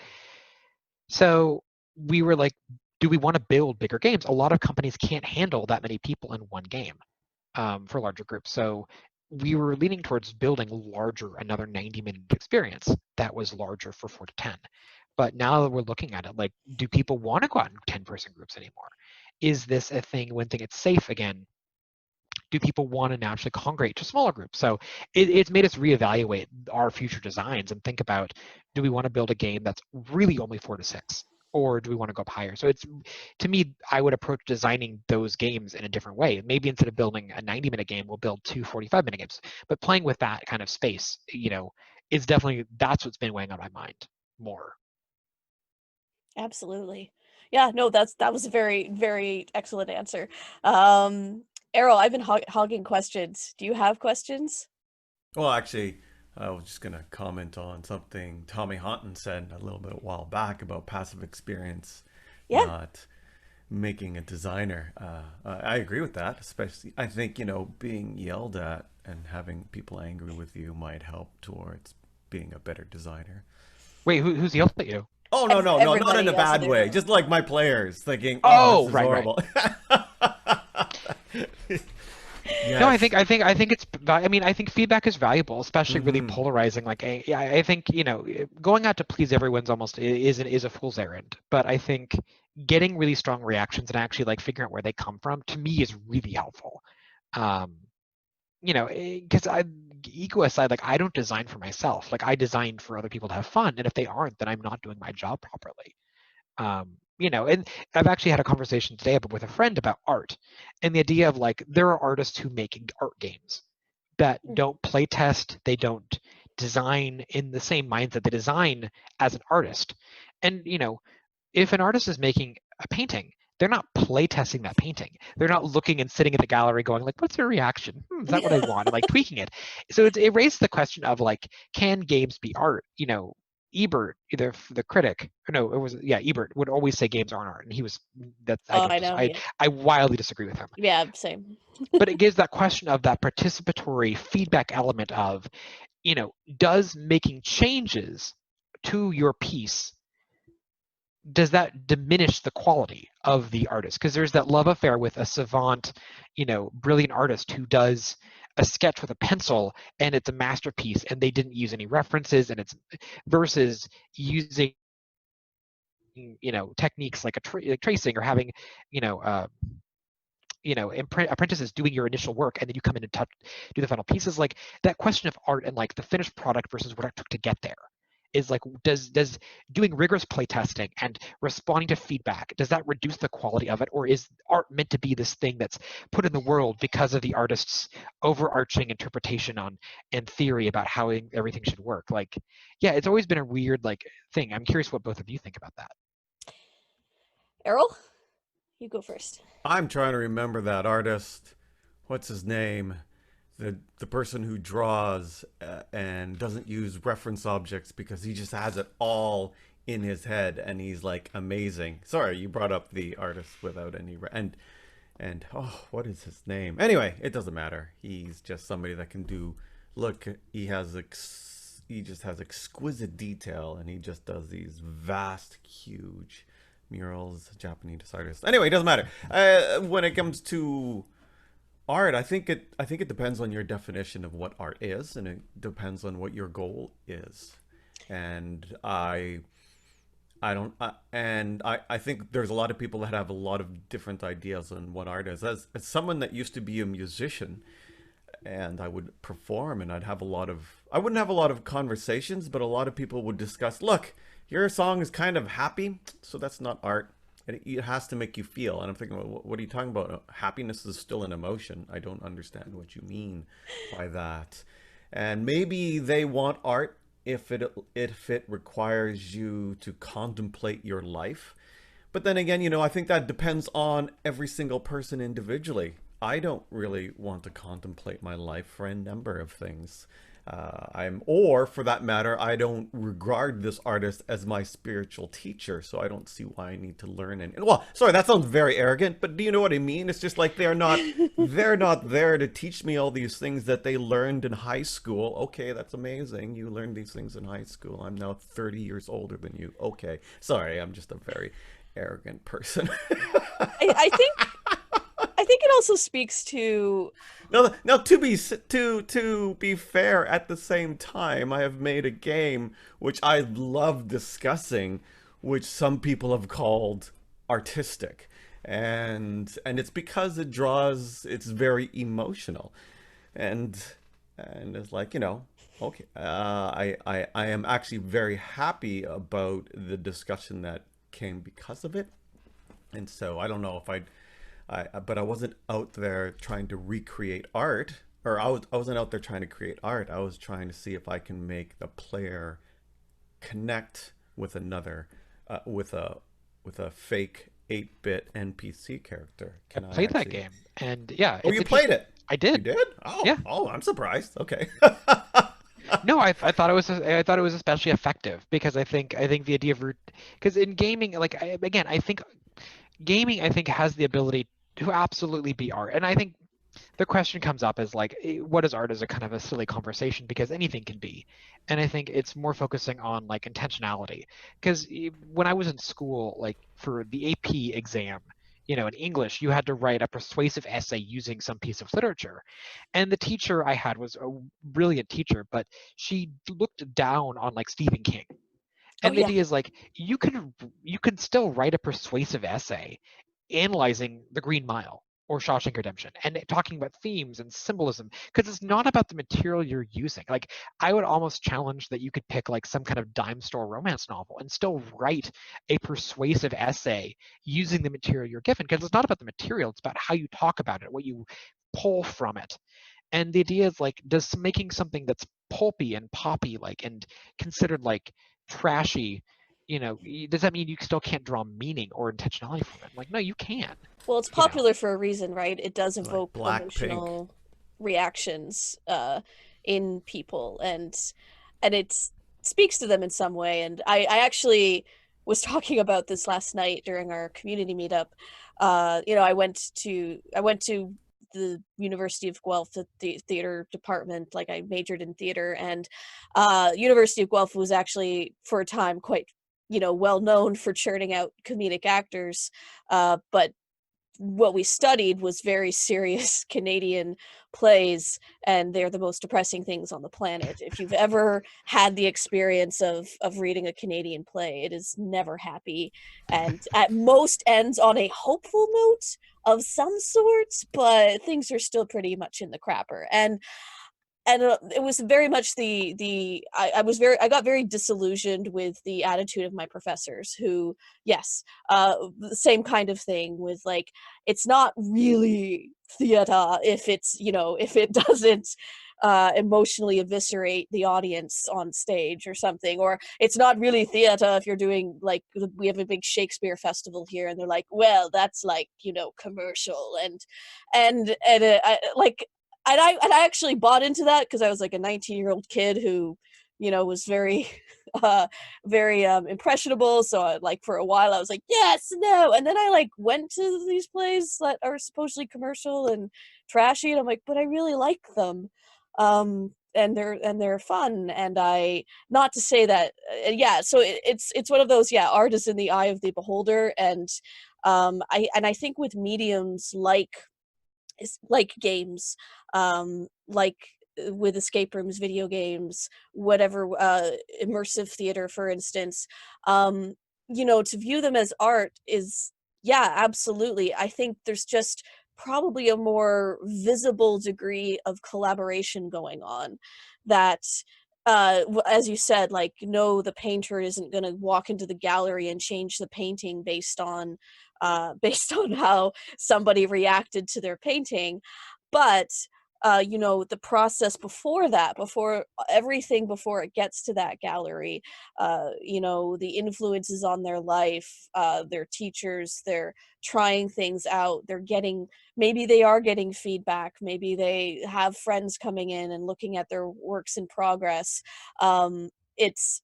So we were like, do we want to build bigger games? A lot of companies can't handle that many people in one game for larger groups. So we were leaning towards building larger, another 90-minute experience that was larger for 4 to 10. But now that we're looking at it, like, do people want to go out in 10-person groups anymore? Is this a thing when it's safe again Do people want to naturally congregate to smaller groups? So it's made us reevaluate our future designs and think about, do we want to build a game that's really only 4 to 6? Or do we want to go up higher? So it's, to me, I would approach designing those games in a different way. Maybe instead of building a 90-minute game, we'll build 2 45-minute games. But playing with that kind of space, is definitely, that's what's been weighing on my mind more. Absolutely. Yeah, no, that was a very, very excellent answer. Um, Errol, I've been hogging questions. Do you have questions? Well, actually, I was just gonna comment on something Tommy Honton said a little bit a while back about passive experience Yeah. not making a designer. I agree with that. Especially, I think being yelled at and having people angry with you might help towards being a better designer. Wait, who's yelled at you? Oh no, no, no, not Everybody, in a yes, bad there. way. Just like my players thinking, "Oh, this Oh, is right, right. horrible." No, I Yes. think I think I think it's. I mean, I think feedback is valuable, especially really Hmm. polarizing. Like, I think going out to please everyone's almost is a fool's errand. But I think getting really strong reactions and actually like figuring out where they come from, to me, is really helpful. Um, because ego aside, like I don't design for myself. Like I design for other people to have fun, and if they aren't, then I'm not doing my job properly. And I've actually had a conversation today with a friend about art, and the idea of like there are artists who make art games that Mhm. don't play test, they don't design in the same mindset they design as an artist. And if an artist is making a painting, they're not play testing that painting. They're not looking and sitting in the gallery going like, "What's their reaction? Is that what I want?" And like tweaking it. So it raised the question of like, can games be art? Ebert, either the critic, or no, it was yeah, Ebert would always say games aren't art, and he was that's I Oh, don't I dis- know. Yeah. I wildly disagree with him. Yeah, same. But it gives that question of that participatory feedback element of, does making changes to your piece, does that diminish the quality of the artist? Because there's that love affair with a savant, brilliant artist who does a sketch with a pencil and it's a masterpiece and they didn't use any references, and it's versus using techniques like like tracing, or having you know uh, apprentices doing your initial work, and then you come in and do the final pieces. Like that question of art and like the finished product versus what it took to get there is like, does doing rigorous play testing and responding to feedback, does that reduce the quality of it, or is art meant to be this thing that's put in the world because of the artist's overarching interpretation on and theory about how everything should work? Like, yeah, it's always been a weird like thing. I'm curious what both of you think about that. Errol, you go first. I'm trying to remember that artist. What's his name? The person who draws and doesn't use reference objects because he just has it all in his head and he's like amazing. Sorry, you brought up the artist without any and oh, what is his name? Anyway, it doesn't matter. He's just somebody that can do. Look, he just has exquisite detail and he just does these vast, huge murals. Japanese artist. Anyway, it doesn't matter. When it comes to art, I think it depends on your definition of what art is, and it depends on what your goal is. And I don't and I think there's a lot of people that have a lot of different ideas on what art is. As someone that used to be a musician, and I would perform, and I wouldn't have a lot of conversations, but a lot of people would discuss, look, your song is kind of happy, so that's not art. It has to make you feel. And I'm thinking, well, what are you talking about? Happiness is still an emotion. I don't understand what you mean by that. And maybe they want art if it requires you to contemplate your life. But then again, I think that depends on every single person individually. I don't really want to contemplate my life for a number of things. Or for that matter, I don't regard this artist as my spiritual teacher, so I don't see why I need to learn. And well, sorry, that sounds very arrogant, but do you know what I mean? It's just like they're not there to teach me all these things that they learned in high school. Okay, that's amazing. You learned these things in high school. I'm now 30 years older than you. Okay, sorry, I'm just a very arrogant person. I think it also speaks to. Now, to be fair, at the same time, I have made a game which I love discussing, which some people have called artistic, and it's because it's very emotional, and it's like, okay, I am actually very happy about the discussion that came because of it. And so I don't know if but I wasn't out there trying to recreate art, or I wasn't out there trying to create art. I was trying to see if I can make the player connect with another, with a fake 8-bit NPC character. I Can I played that actually? game, and yeah, Oh, it's you played interesting. it. I You did. did? Yeah. Oh, I'm surprised. Okay. No, I thought it was I thought it was especially effective because I think the idea of because in gaming, like again, I think gaming has the ability to absolutely be art, and I think the question comes up as like, what is art, as a kind of a silly conversation because anything can be. And I think it's more focusing on like intentionality. Because when I was in school, like for the AP exam, in English, you had to write a persuasive essay using some piece of literature. And the teacher I had was a brilliant teacher, but she looked down on like Stephen King. Oh And the yeah. idea is like you can still write a persuasive essay analyzing the Green Mile or Shawshank Redemption and talking about themes and symbolism because it's not about the material you're using. Like I would almost challenge that you could pick like some kind of dime store romance novel and still write a persuasive essay using the material you're given because it's not about the material, it's about how you talk about it, what you pull from it. And the idea is like, does making something that's pulpy and poppy like and considered like trashy, does that mean you still can't draw meaning or intentionality from it? Like, no, you can. Well, it's you know popular for a reason, right? It does Like evoke Blackpink. emotional reactions in people, and it speaks to them in some way. And I actually was talking about this last night during our community meetup. I went to the University of Guelph, the theater department. Like I majored in theater, and University of Guelph was actually for a time quite well known for churning out comedic actors. But what we studied was very serious Canadian plays, and they're the most depressing things on the planet. If you've ever had the experience of reading a Canadian play, it is never happy, and at most ends on a hopeful note of some sort, but things are still pretty much in the crapper. And it was very much I got very disillusioned with the attitude of my professors, who, yes, the same kind of thing with like, it's not really theater if if it doesn't emotionally eviscerate the audience on stage or something, or it's not really theater if you're doing like, we have a big Shakespeare festival here, and they're like, well, that's like commercial. And I actually bought into that because I was like a 19-year-old kid who, was very, very impressionable. So like for a while I was like, yes, no, and then I like went to these plays that are supposedly commercial and trashy, and I'm like, but I really like them, and they're fun, and I not to say that, yeah. So it's one of those, yeah. Art is in the eye of the beholder, and I think with mediums like games, like with escape rooms, video games, whatever, immersive theater, for instance, to view them as art is, yeah, absolutely. I think there's just probably a more visible degree of collaboration going on that. As you said, like, no, the painter isn't going to walk into the gallery and change the painting based on based on how somebody reacted to their painting. But the process before that, before everything, before it gets to that gallery, the influences on their life, their teachers, they're trying things out, maybe they are getting feedback, maybe they have friends coming in and looking at their works in progress. It's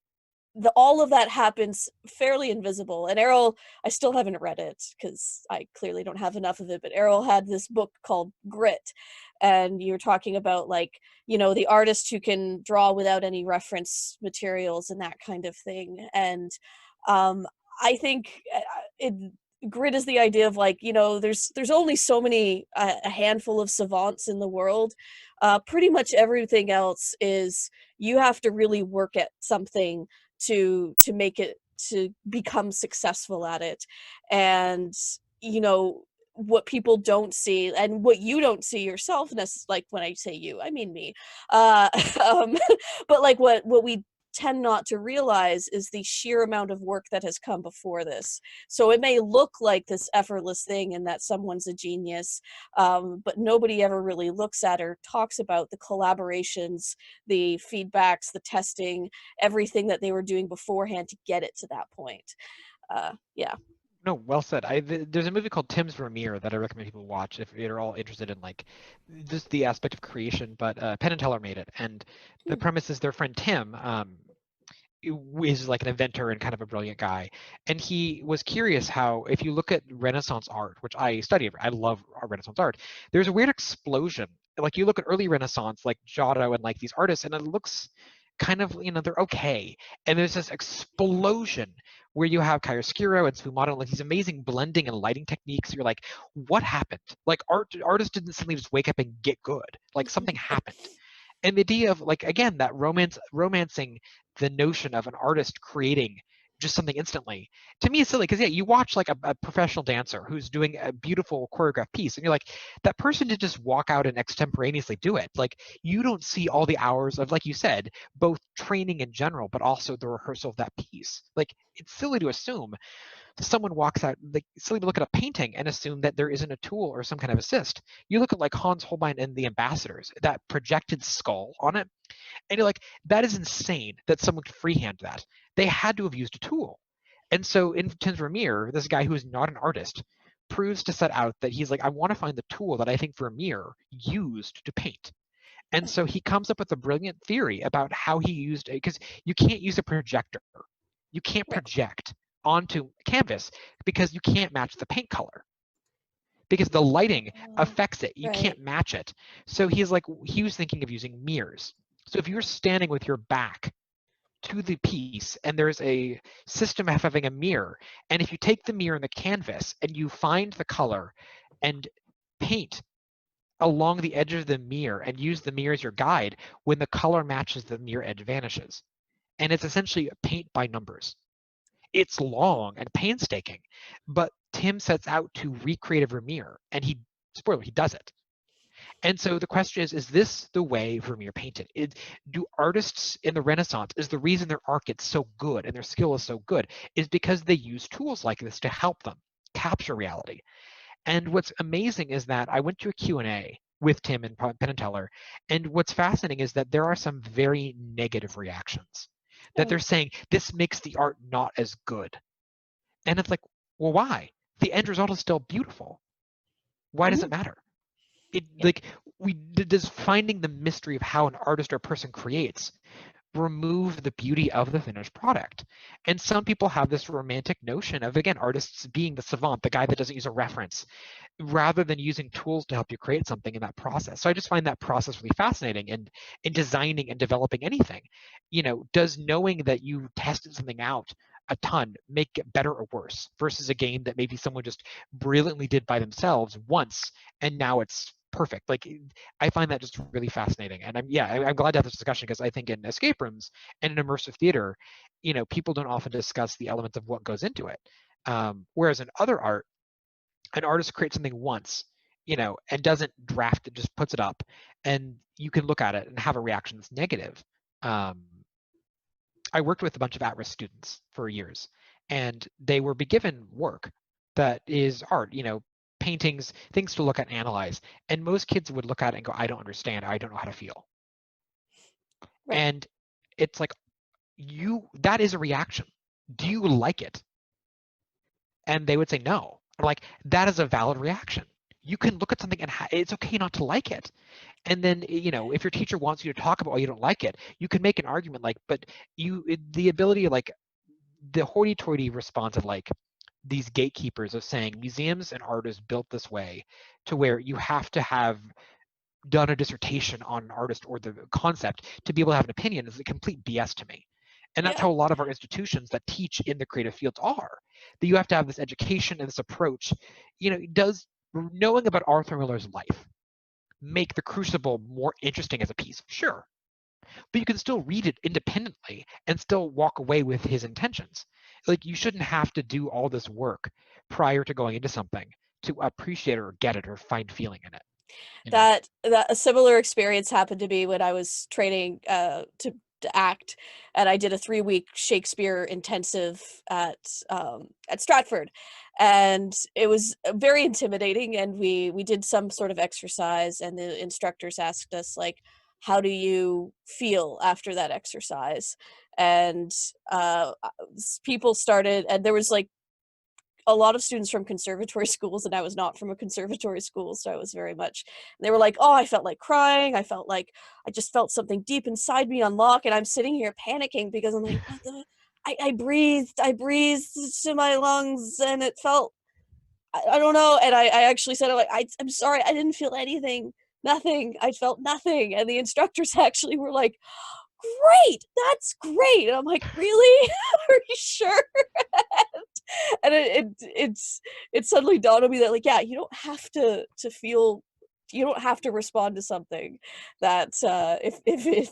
all of that happens fairly invisible. And Errol, I still haven't read it because I clearly don't have enough of it, but Errol had this book called Grit, and you're talking about like, the artist who can draw without any reference materials and that kind of thing. And um I think it grit is the idea of like, there's only so many, a handful of savants in the world. Pretty much everything else is, you have to really work at something to make it, to become successful at it. And you know, what people don't see and what you don't see yourself, like when I say you, I mean me. Uh, um, but like what we tend not to realize is the sheer amount of work that has come before this. So it may look like this effortless thing and that someone's a genius, but nobody ever really looks at or talks about the collaborations, the feedbacks, the testing, everything that they were doing beforehand to get it to that point. Yeah. No, well said. There's a movie called Tim's Vermeer that I recommend people watch if you're all interested in like just the aspect of creation. But Penn and Teller made it, and the Hmm. premise is their friend Tim is like an inventor and kind of a brilliant guy, and he was curious how if you look at Renaissance art, which I study, I love Renaissance art. There's a weird explosion. Like you look at early Renaissance, like Giotto and like these artists, and it looks kind of, they're okay. And there's this explosion where you have chiaroscuro and sfumato and like these amazing blending and lighting techniques. You're like, what happened? Like artists didn't suddenly just wake up and get good. Like something happened. And the idea of like again that romancing the notion of an artist creating just something instantly, to me is silly because yeah, you watch like a professional dancer who's doing a beautiful choreographed piece and you're like, that person did just walk out and extemporaneously do it. Like you don't see all the hours of, like you said, both training in general but also the rehearsal of that piece. Like it's silly to assume someone walks out, like silly to look at a painting and assume that there isn't a tool or some kind of assist. You look at like Hans Holbein and the Ambassadors, that projected skull on it, and you're like, that is insane that someone could freehand that. They had to have used a tool. And so in Tim's Vermeer, this guy who is not an artist proves to set out that he's like, I want to find the tool that I think Vermeer used to paint. And so he comes up with a brilliant theory about how he used it, because you can't use a projector. You can't Right. project onto canvas because you can't match the paint color because the lighting affects it. You Right. can't match it. So he's like, he was thinking of using mirrors. So if you're standing with your back to the piece and there's a system of having a mirror, and if you take the mirror and the canvas and you find the color and paint along the edge of the mirror and use the mirror as your guide, when the color matches, the mirror edge vanishes. And it's essentially paint by numbers. It's long and painstaking, but Tim sets out to recreate a Vermeer, and spoiler, he does it. And so the question is this the way Vermeer painted? Do artists in the Renaissance, is the reason their art gets so good and their skill is so good is because they use tools like this to help them capture reality? And what's amazing is that I went to a Q&A with Tim and Penn and Teller, and what's fascinating is that there are some very negative reactions, that Oh. they're saying this makes the art not as good. And it's like, well, why? The end result is still beautiful. Why does Mhm. it matter? It Yeah. like we does finding the mystery of how an artist or person creates remove the beauty of the finished product. And some people have this romantic notion of, again, artists being the savant, the guy that doesn't use a reference, rather than using tools to help you create something in that process. So I just find that process really fascinating. And in designing and developing anything, does knowing that you tested something out a ton make it better or worse versus a game that maybe someone just brilliantly did by themselves once and now it's perfect? Like I find that just really fascinating. And I'm glad to have this discussion because I think in escape rooms and in immersive theater, people don't often discuss the elements of what goes into it. Whereas in other art, an artist creates something once, and doesn't draft it, just puts it up, and you can look at it and have a reaction that's negative. Um, I worked with a bunch of at-risk students for years, and they were be given work that is art, paintings, things to look at and analyze. And most kids would look at it and go, I don't understand, I don't know how to feel. Right. And it's like, that is a reaction. Do you like it? And they would say no. I'm like, that is a valid reaction. You can look at something and it's okay not to like it. And then, if your teacher wants you to talk about why you don't like it, you can make an argument like, but the ability, like the hoity-toity response of like these gatekeepers of saying museums and art is built this way to where you have to have done a dissertation on an artist or the concept to be able to have an opinion is a complete BS to me. And that's Yeah. how a lot of our institutions that teach in the creative fields are. That you have to have this education and this approach. Does knowing about Arthur Miller's life make The Crucible more interesting as a piece? Sure. but you can still read it independently and still walk away with his intentions. Like, you shouldn't have to do all this work prior to going into something to appreciate it or get it or find feeling in it, you know? That a similar experience happened to me when I was training to act, and I did a 3-week Shakespeare intensive at Stratford, and it was very intimidating. And we did some sort of exercise, and the instructors asked us like, "How do you feel after that exercise?" And people started, and there was like a lot of students from conservatory schools, and I was not from a conservatory school, so I was very much, they were like, "Oh, I felt like crying. I felt like I just felt something deep inside me unlock," and I'm sitting here panicking because I'm like, "What the?" I breathed to my lungs, and it felt, I don't know, and I actually said, like, I'm sorry, I didn't feel anything, nothing. I felt nothing, and the instructors actually were like, "Great, that's great," and I'm like, "Really? Are you sure?" And it suddenly dawned on me that, like, yeah, you don't have to feel, you don't have to respond to something that, if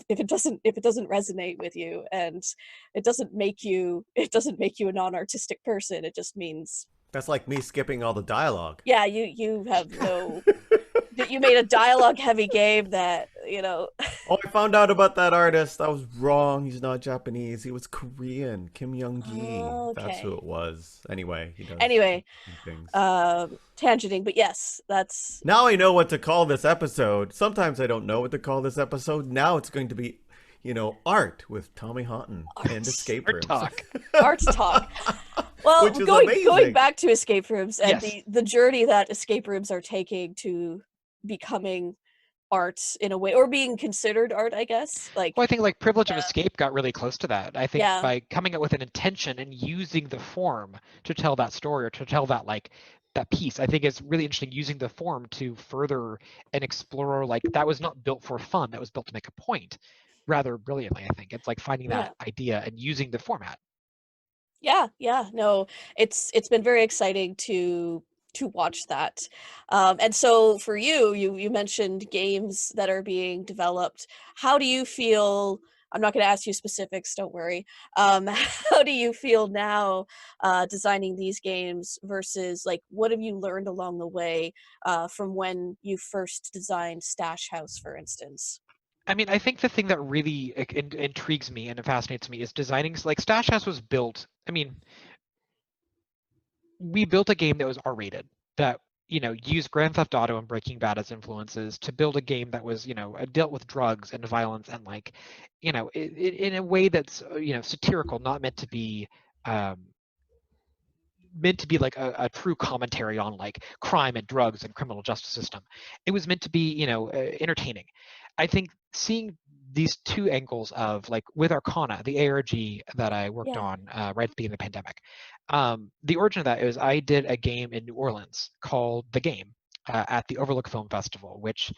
it doesn't resonate with you, and it doesn't make you a non-artistic person. It just means, That's like me skipping all the dialogue. yeah, you have no, that you made a dialogue heavy game that, you know. Oh, I found out about that artist. I was wrong. He's not Japanese. He was Korean. Kim Young-gi. That's who Okay. it was. Anyway, he does Anyway, things. tangenting, but yes, that's, Now I know what to call this episode. Sometimes I don't know what to call this episode. Now it's going to be, art with Tommy Honton and art. escape Or rooms. talk. Art talk. Well, Which is going amazing. back to escape rooms and Yes. the journey that escape rooms are taking to becoming art in a way, or being considered art, I guess. Like, Well, I think like Privilege of yeah, Escape got really close to that. I think yeah, by coming up with an intention and using the form to tell that story or to tell that that piece, I think it's really interesting using the form to further and explore, like, that was not built for fun, that was built to make a point rather brilliantly. I think it's like finding yeah. that idea and using the format. Yeah, yeah, no, it's been very exciting to watch that. And so for you, you mentioned games that are being developed. How do you feel? I'm not going to ask you specifics, don't worry. How do you feel now, designing these games versus, like, what have you learned along the way, from when you first designed Stash House, for instance? I mean, I think the thing that really intrigues me and it fascinates me is designing, like, Stash House was built. I mean, we built a game that was R-rated, that, used Grand Theft Auto and Breaking Bad as influences to build a game that was, dealt with drugs and violence and, like, in a way that's, satirical, not um, meant to be like a true commentary on, like, crime and drugs and criminal justice system. It was meant to be, entertaining. I think seeing these two angles of, like, with Arcana, the ARG that I worked Yeah, on right at the beginning of the pandemic, the origin of that is I did a game in New Orleans called The Game at the Overlook Film Festival, which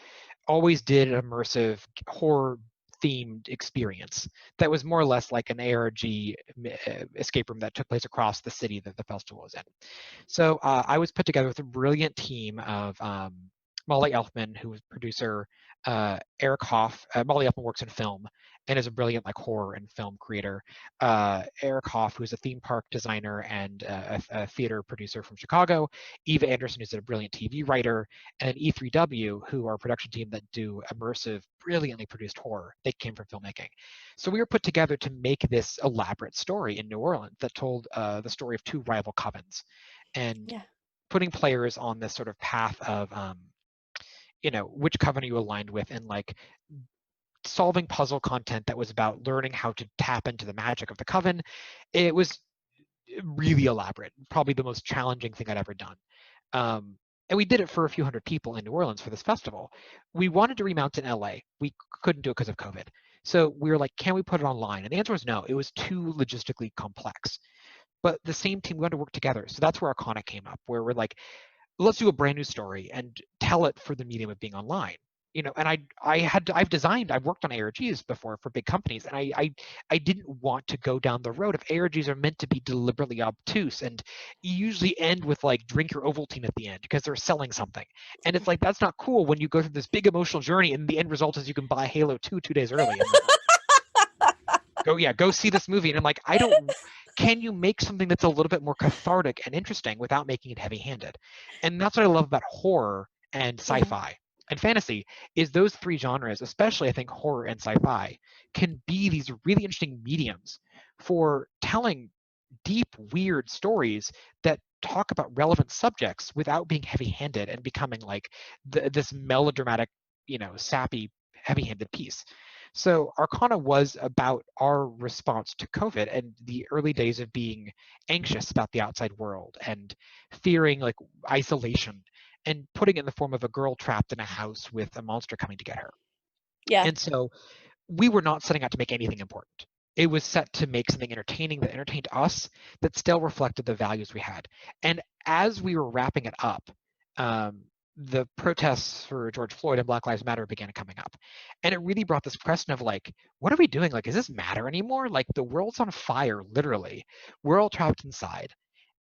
always did an immersive horror themed experience that was more or less like an ARG escape room that took place across the city that the festival was in. So I was put together with a brilliant team of Molly Elfman, who was producer, Eric Hoff. Molly Elfman works in film and is a brilliant, like, horror and film creator. Eric Hoff, who's a theme park designer and a theater producer from Chicago. Eva Anderson, who's a brilliant TV writer, and E3W, who are a production team that do immersive, brilliantly produced horror. They came from filmmaking. So we were put together to make this elaborate story in New Orleans that told the story of two rival covens, and yeah, putting players on this sort of path of which coven are you aligned with, and, like, solving puzzle content that was about learning how to tap into the magic of the coven. It was really elaborate, probably the most challenging thing I'd ever done. And we did it for a few hundred people in New Orleans for this festival. We wanted to remount in LA. We couldn't do it because of COVID. So we were like, can we put it online? And the answer was no. It was too logistically complex. But the same team, we wanted to work together. So that's where Arcana came up, where we're like, let's do a brand new story and tell it for the medium of being online. And I've worked on ARGs before for big companies, and I didn't want to go down the road of ARGs are meant to be deliberately obtuse, and you usually end with, like, drink your Ovaltine at the end because they're selling something, and it's like, that's not cool when you go through this big emotional journey and the end result is you can buy Halo 2 2 days early and move on. go see this movie. And I'm like, can you make something that's a little bit more cathartic and interesting without making it heavy-handed? And that's what I love about horror and Yeah. sci-fi and fantasy, is those three genres, especially I think horror and sci-fi, can be these really interesting mediums for telling deep, weird stories that talk about relevant subjects without being heavy-handed and becoming like this melodramatic, sappy, heavy-handed piece. So Arcana was about our response to COVID and the early days of being anxious about the outside world and fearing like isolation, and putting it in the form of a girl trapped in a house with a monster coming to get her. Yeah. And so we were not setting out to make anything important. It was set to make something entertaining that entertained us, that still reflected the values we had. And as we were wrapping it up, the protests for George Floyd and Black Lives Matter began coming up. And it really brought this question of like, what are we doing? Like, does this matter anymore? Like, the world's on fire, literally. We're all trapped inside.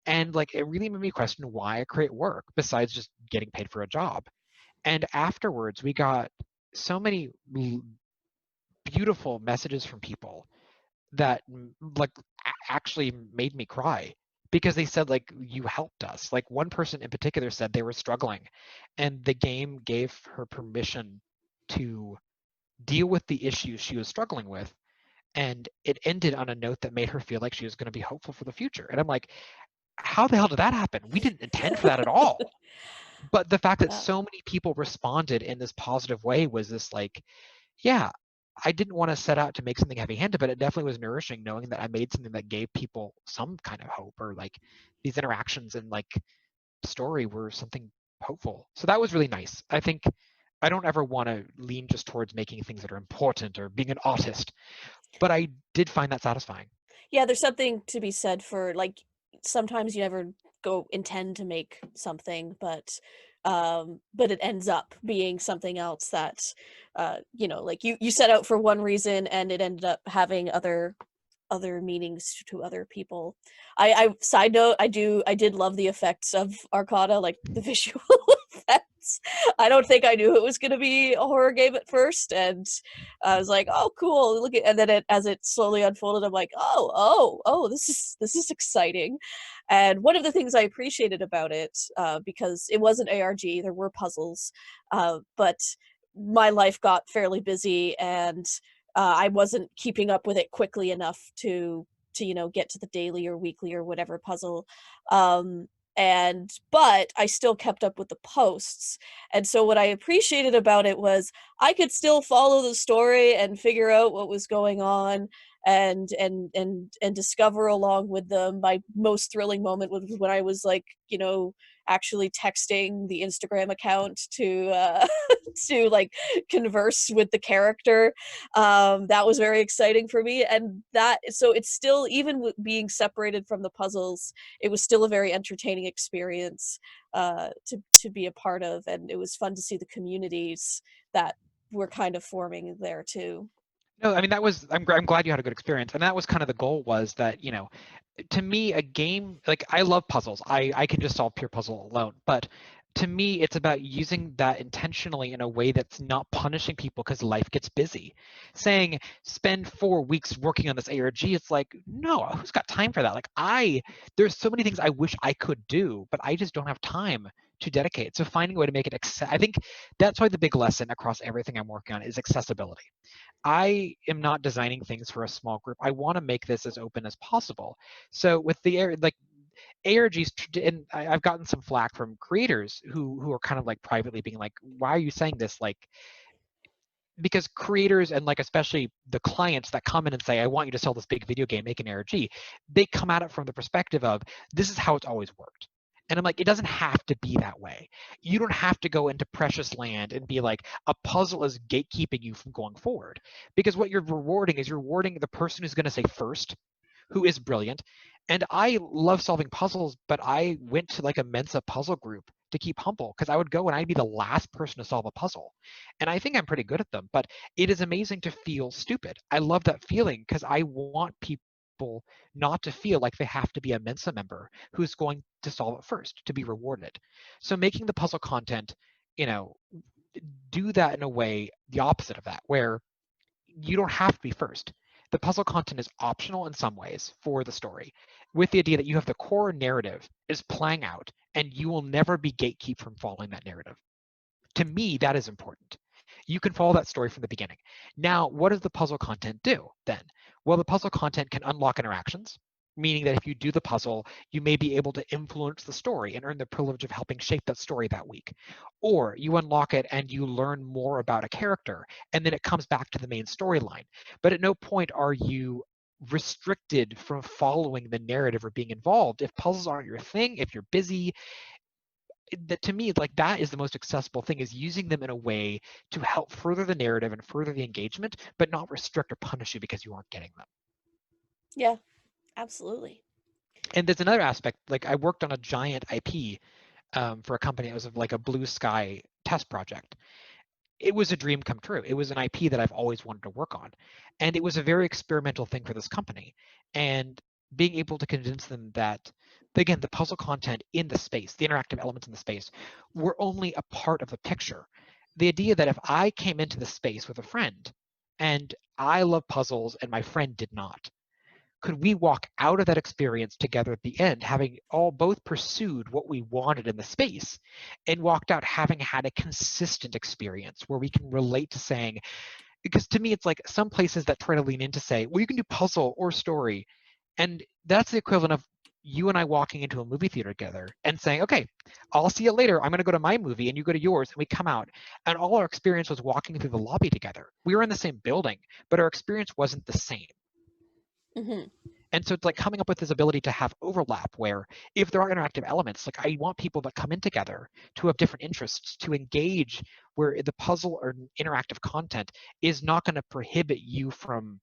And like, it really made me question why I create work besides just getting paid for a job. And afterwards, we got so many beautiful messages from people that like actually made me cry, because they said like, you helped us. Like, one person in particular said they were struggling and the game gave her permission to deal with the issues she was struggling with, and it ended on a note that made her feel like she was going to be hopeful for the future. And I'm like, how the hell did that happen? We didn't intend for that at all. But the fact that Yeah. so many people responded in this positive way was this like, yeah, I didn't want to set out to make something heavy-handed, but it definitely was nourishing knowing that I made something that gave people some kind of hope, or like these interactions and like story were something hopeful. So that was really nice. I think I don't ever want to lean just towards making things that are important or being an artist, but I did find that satisfying. Yeah, there's something to be said for like sometimes you never go intend to make something, but it ends up being something else that like you set out for one reason and it ended up having other meanings to other people. I side note, I did love the effects of Arcana, like the visual effects. I don't think I knew it was gonna be a horror game at first, and I was like, oh cool, look at, and then as it slowly unfolded, I'm like, oh, this is exciting. And one of the things I appreciated about it, because it was an ARG, there were puzzles, but my life got fairly busy and I wasn't keeping up with it quickly enough to get to the daily or weekly or whatever puzzle. And but I still kept up with the posts. And so what I appreciated about it was I could still follow the story and figure out what was going on and discover along with them. My most thrilling moment was when I was like, actually texting the Instagram account to to like converse with the character. That was very exciting for me, and that so it's still, even with being separated from the puzzles, it was still a very entertaining experience to be a part of, and it was fun to see the communities that were kind of forming there too. No, I mean, that was, I'm glad you had a good experience. And that was kind of the goal, was that, to me, a game, like, I love puzzles. I can just solve pure puzzle alone. But to me, it's about using that intentionally in a way that's not punishing people because life gets busy. Saying, spend 4 weeks working on this ARG, it's like, no, who's got time for that? Like, there's so many things I wish I could do, but I just don't have time to dedicate. So finding a way to make it, I think that's why the big lesson across everything I'm working on is accessibility. I am not designing things for a small group. I want to make this as open as possible. So with the like ARGs, and I've gotten some flack from creators who are kind of like privately being like, "Why are you saying this?" Like, because creators and like especially the clients that come in and say, "I want you to sell this big video game, make an ARG," they come at it from the perspective of, "This is how it's always worked." And I'm like, it doesn't have to be that way. You don't have to go into precious land and be like, a puzzle is gatekeeping you from going forward. Because what you're rewarding is, you're rewarding the person who's going to say first, who is brilliant. And I love solving puzzles, but I went to like a Mensa puzzle group to keep humble, because I would go and I'd be the last person to solve a puzzle. And I think I'm pretty good at them, but it is amazing to feel stupid. I love that feeling because I want people not to feel like they have to be a Mensa member who's going to solve it first to be rewarded. So making the puzzle content, you know, do that in a way the opposite of that, where you don't have to be first. the puzzle content is optional in some ways for the story, with the idea that you have the core narrative is playing out and you will never be gatekeep from following that narrative. To me, that is important. You can follow that story from the beginning. Now, what does the puzzle content do then? Well, the puzzle content can unlock interactions, meaning that if you do the puzzle, you may be able to influence the story and earn the privilege of helping shape that story that week. Or you unlock it and you learn more about a character, and then it comes back to the main storyline. But at no point are you restricted from following the narrative or being involved. If puzzles aren't your thing, if you're busy, that to me, like, that is the most accessible thing, is using them in a way to help further the narrative and further the engagement, but not restrict or punish you because you aren't getting them. Yeah, absolutely. And there's another aspect, like I worked on a giant IP for a company. It was like a blue sky test project. It was a dream come true. It was an IP that I've always wanted to work on. And it was a very experimental thing for this company. And being able to convince them that, again, the puzzle content in the space, the interactive elements in the space, were only a part of the picture. The idea that if I came into the space with a friend and I love puzzles and my friend did not, could we walk out of that experience together at the end, having all both pursued what we wanted in the space and walked out having had a consistent experience where we can relate to saying, because to me, it's like some places that try to lean into say, well, you can do puzzle or story. And that's the equivalent of you and I walking into a movie theater together and saying, okay, I'll see you later. I'm going to go to my movie and you go to yours. And we come out. And all our experience was walking through the lobby together. We were in the same building, but our experience wasn't the same. Mm-hmm. And so it's like coming up with this ability to have overlap where if there are interactive elements, like I want people that come in together to have different interests to engage, where the puzzle or interactive content is not going to prohibit you from,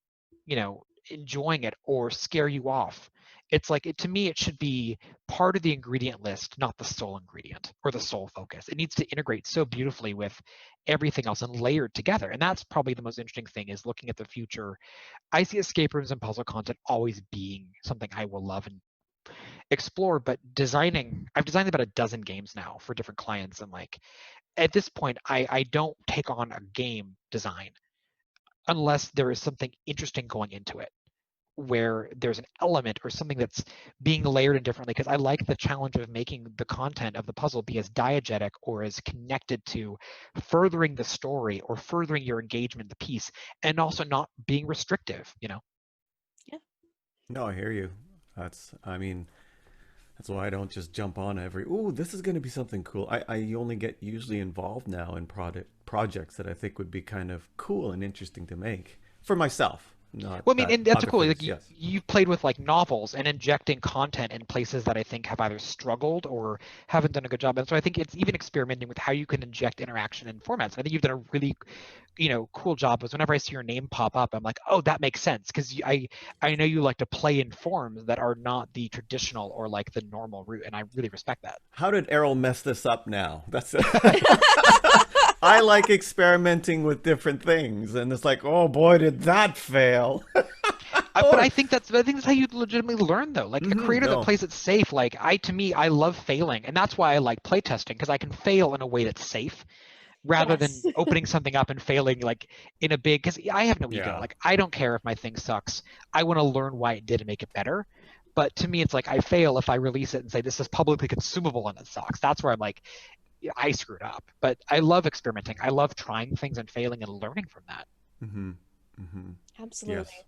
enjoying it or scare you off. It's like, to me, it should be part of the ingredient list, not the sole ingredient or the sole focus. It needs to integrate so beautifully with everything else and layered together. And that's probably the most interesting thing, is looking at the future. I see escape rooms and puzzle content always being something I will love and explore, but I've designed about a dozen games now for different clients. And like, at this point, I don't take on a game design unless there is something interesting going into it, where there's an element or something that's being layered in differently, because I like the challenge of making the content of the puzzle be as diegetic or as connected to furthering the story or furthering your engagement in the piece, and also not being restrictive. Yeah. No, I hear you. I mean, that's why I don't just jump on every, ooh, this is going to be something cool. I only get usually involved now in projects that I think would be kind of cool and interesting to make for myself. Not Well, I mean, that and that's other cool. things, Like yes. you've played with like novels and injecting content in places that I think have either struggled or haven't done a good job. And so I think it's even experimenting with how you can inject interaction in formats. I think you've done a really, cool job. Because whenever I see your name pop up, I'm like, oh, that makes sense, because I know you like to play in forms that are not the traditional or like the normal route, and I really respect that. How did Errol mess this up now? That's I like experimenting with different things, and it's like, oh boy, did that fail. But I think that's how you legitimately learn, though. Like a creator that No. plays it safe, like to me, I love failing, and that's why I like playtesting, because I can fail in a way that's safe rather than Yes. opening something up and failing like in a big. Because I have no ego. Yeah. Like I don't care if my thing sucks. I want to learn why it did and make it better. But to me, it's like I fail if I release it and say this is publicly consumable and it sucks. That's where I'm like, yeah, I screwed up. But I love experimenting. I love trying things and failing and learning from that. Mm-hmm. Mm-hmm. Absolutely. Yes.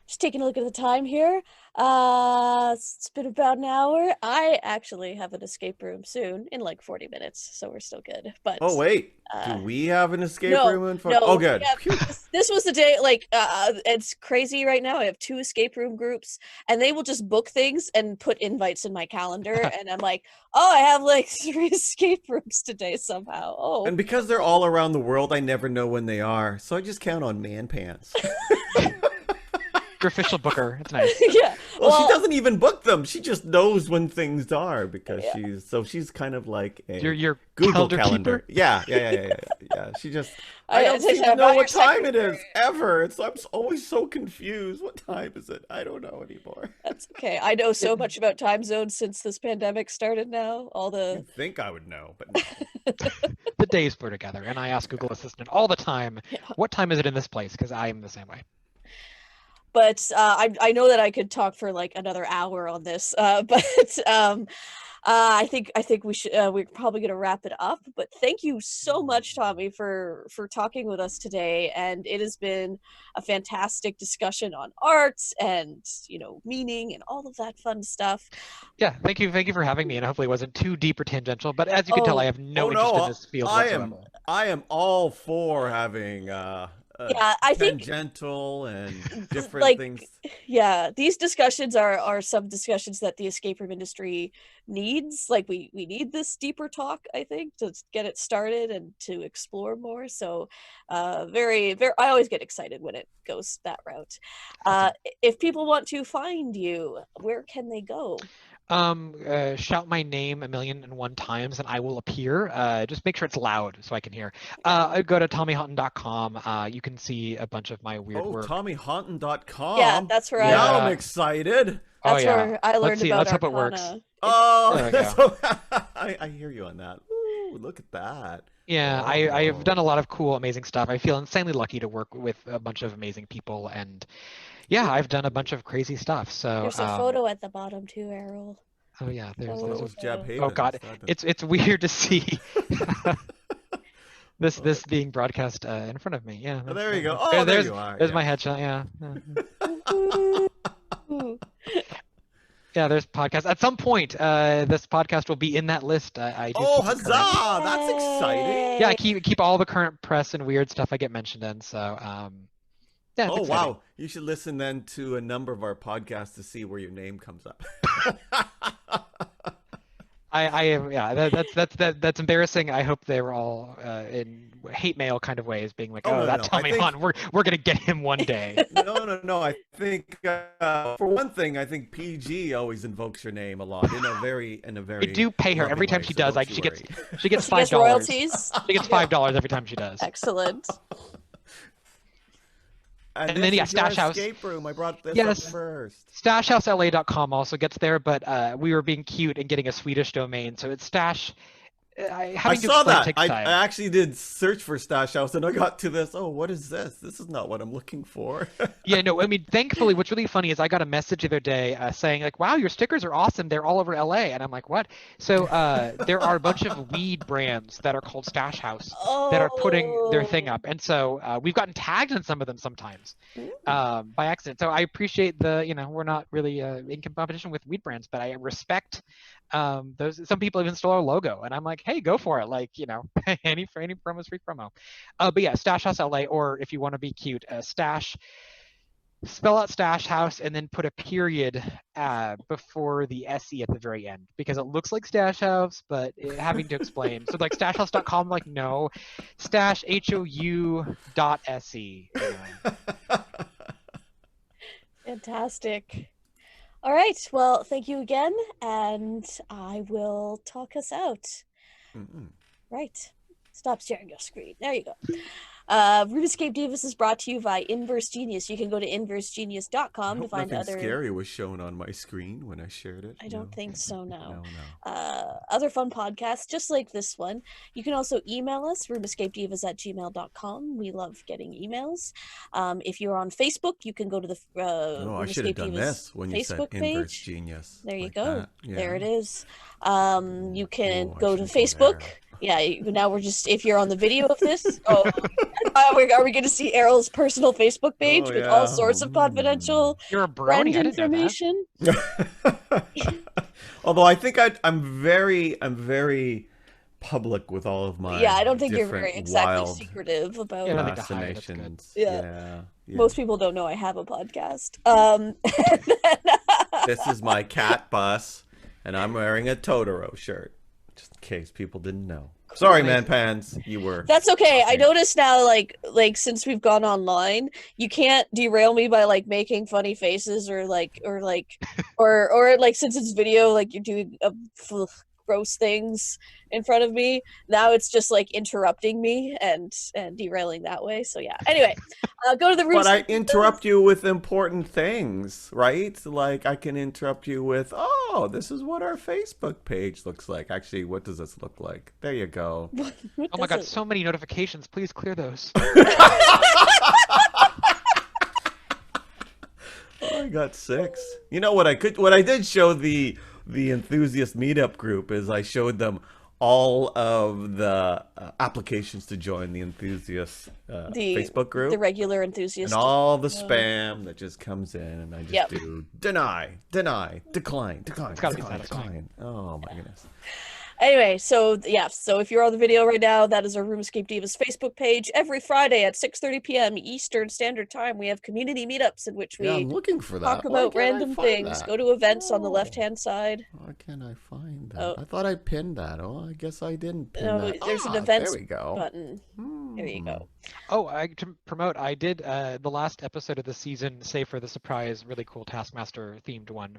Just taking a look at the time here. It's been about an hour. I actually have an escape room soon, in like 40 minutes, so we're still good. But Oh wait, do uh we have an escape no, room in front? Oh, no, good. yeah, Phew. this was the day, like, it's crazy right now. I have two escape room groups, and they will just book things and put invites in my calendar, and I'm like, oh, I have like three escape rooms today somehow. Oh, And because they're all around the world, I never know when they are, so I just count on man pants. Your official booker. It's nice. yeah. Well, she Well, doesn't even book them. She just knows when things are because yeah. she's kind of like Your a your Google calendar calendar. keeper. Yeah. She just I don't it's seem to I'm know not your what time it secretary. is ever. I'm always so confused. What time is it? I don't know anymore. That's okay. I know so much about time zones since this pandemic started now. All the You'd think I would know, but no. The days blur together, and I ask Google Yeah. Assistant all the time, yeah. what time is it in this place? Because I am the same way. but I know that I could talk for like another hour on this. I think we're probably gonna wrap it up. But thank you so much, Tommy, for talking with us today. And it has been a fantastic discussion on art and meaning and all of that fun stuff. Yeah, thank you for having me, and hopefully it wasn't too deep or tangential. But as you can tell, I Oh, have no Oh interest in no, this field I am whatsoever. I am all for having yeah, I think tangential and different like things. yeah, these discussions are some discussions that the escape room industry needs. Like we need this deeper talk, I think, to get it started and to explore more. So very I always get excited when it goes that route. Awesome. If people want to find you, where can they go? Shout my name 1,000,001 times and I will appear. Just make sure it's loud so I can hear. Yeah, Go to TommyHonton.com. You can see a bunch of my weird Oh, work. yeah, TommyHonton.com. that's where Now I'm Yeah. excited. Oh that's yeah. where I Let's learned see. about Let's hope it works. Arcana. Oh, There we go. so I hear you on that. Ooh, look at that. Yeah, I've done a Oh. lot of cool, amazing stuff. I feel insanely lucky to work with a bunch of amazing people, and yeah, I've done a bunch of crazy stuff. So, There's a photo at the bottom too, Errol. oh yeah, A there's That little a was Jeb photo. oh Havens. God, That- it's weird to see this oh, being broadcast in front of me. Yeah, oh, there you go. Oh, there you are. there's Yeah. my headshot. Yeah, yeah. Ooh. Yeah, there's podcast. At some point, this podcast will be in that list. I do Oh, keep it current. huzzah! That's exciting. Yeah, I Yay. keep all the current press and weird stuff I get mentioned in. So, yeah, it's Oh, exciting. wow. You should listen then to a number of our podcasts to see where your name comes up. I am, yeah, that's embarrassing. I hope they were all in hate mail kind of ways, being like, Oh, oh, no, that no. Tommy Hunt, we're gonna get him one day. No. I think for one thing, I think PG always invokes your name a lot in a very I do pay her loving every time way, she so does. don't Like you she gets worry. she gets She gets $5. royalties. She gets $5 every time she does. Excellent. And And then, this yeah, is your Stash House. escape room. I brought this Yes. up first. StashHouseLA.com also gets there, but we were being cute and getting a Swedish domain, so it's Stash. I Having to saw explain that. takes I time. actually did search for Stash House, and I got to this. Oh, what is this? This is not what I'm looking for. Yeah, no, I mean, thankfully, what's really funny is I got a message the other day saying like, "Wow, your stickers are awesome. They're all over LA," and I'm like, "What?" So there are a bunch of weed brands that are called Stash House that are putting their thing up, and so we've gotten tagged in some of them sometimes by accident. So I appreciate we're not really in competition with weed brands, but I respect those. Some people even stole our logo, and I'm like, "Hey, go for it!" Like, any promo is free promo. But yeah, Stash House LA, or if you want to be cute, Stash. Spell out Stash House and then put a period before the SE at the very end because it looks like Stash House, but having to explain. So like stashhouse.com, like no, stash HOU.SE. Fantastic. All right. Well, thank you again, and I will talk us out. Mm-mm. Right. Stop sharing your screen. There you go. RuneScape Divas is brought to you by Inverse Genius. You can go to inversegenius.com I to hope find nothing other scary was shown on my screen when I shared it. I don't think so, no. No. Other fun podcasts, just like this one. You can also email us, roomescapedivas@gmail.com. We love getting emails. If you're on Facebook, you can go to the Oh, I should have done this when you said Facebook Inverse page. Genius. There you like go. That. Yeah. There it is. You can Oh, I go to shouldn't go Facebook. there. Yeah, now we're just, if you're on the video of this, are we going to see Errol's personal Facebook page Oh, with all yeah. sorts of confidential You're a friend brony. I didn't know that. information? Although I think I'm very public with all of my Yeah, I don't think you're different very exactly wild secretive about Yeah, it. nothing to hide, that's good. fascinations. Yeah. Yeah. Most people don't know I have a podcast. This is my cat bus, and I'm wearing a Totoro shirt, just in case people didn't know. Sorry, man pants. You were. That's okay. I noticed now, like since we've gone online, you can't derail me by like making funny faces or since it's video, like you're doing gross things in front of me. Now it's just like interrupting me and derailing that way. So yeah. Anyway, go to the room. But I interrupt you with important things, right? Like I can interrupt you with, oh, this is what our Facebook page looks like. Actually, what does this look like? There you go. Oh my God, so many notifications. Please clear those. I got 6. You know what I did show the enthusiast meetup group is I showed them all of the applications to join the enthusiast Facebook group. The regular enthusiast. And all the spam that just comes in, and I just do deny, decline. It's gotta be satisfying. Decline. Oh my goodness. Anyway, so if you're on the video right now, that is our RuneScape Divas Facebook page. Every Friday at 6:30 p.m. Eastern Standard Time, we have community meetups in which we I'm looking for that. talk about random things. Go to events on the left-hand side. Why can't I find that? I thought I pinned that. Oh, I guess I didn't pin that. There's an events there we go. button. There you go. Oh, to promote, I did the last episode of the season, save for the surprise, really cool Taskmaster themed one,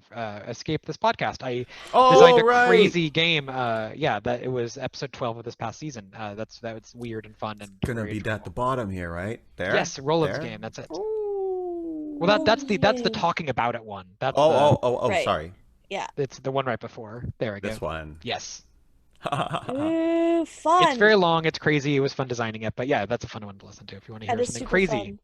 Escape This Podcast. I designed a crazy game. That it was episode 12 of this past season. That was weird and fun and gonna be at the bottom here, right? There. Yes, Roland's game. That's it. Ooh. Well, that's the talking about it one. That's right. Sorry. Yeah. It's the one right before. There we go. This one. Yes. Ooh, fun. It's very long. It's crazy. It was fun designing it, but yeah, that's a fun one to listen to if you want to hear something crazy. Fun.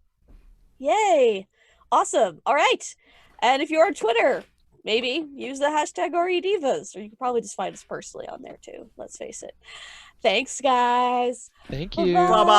Yay! Awesome. All right. And if you're on Twitter, maybe use the hashtag REDivas, or you can probably just find us personally on there too. Let's face it. Thanks, guys. Thank you. Bye-bye.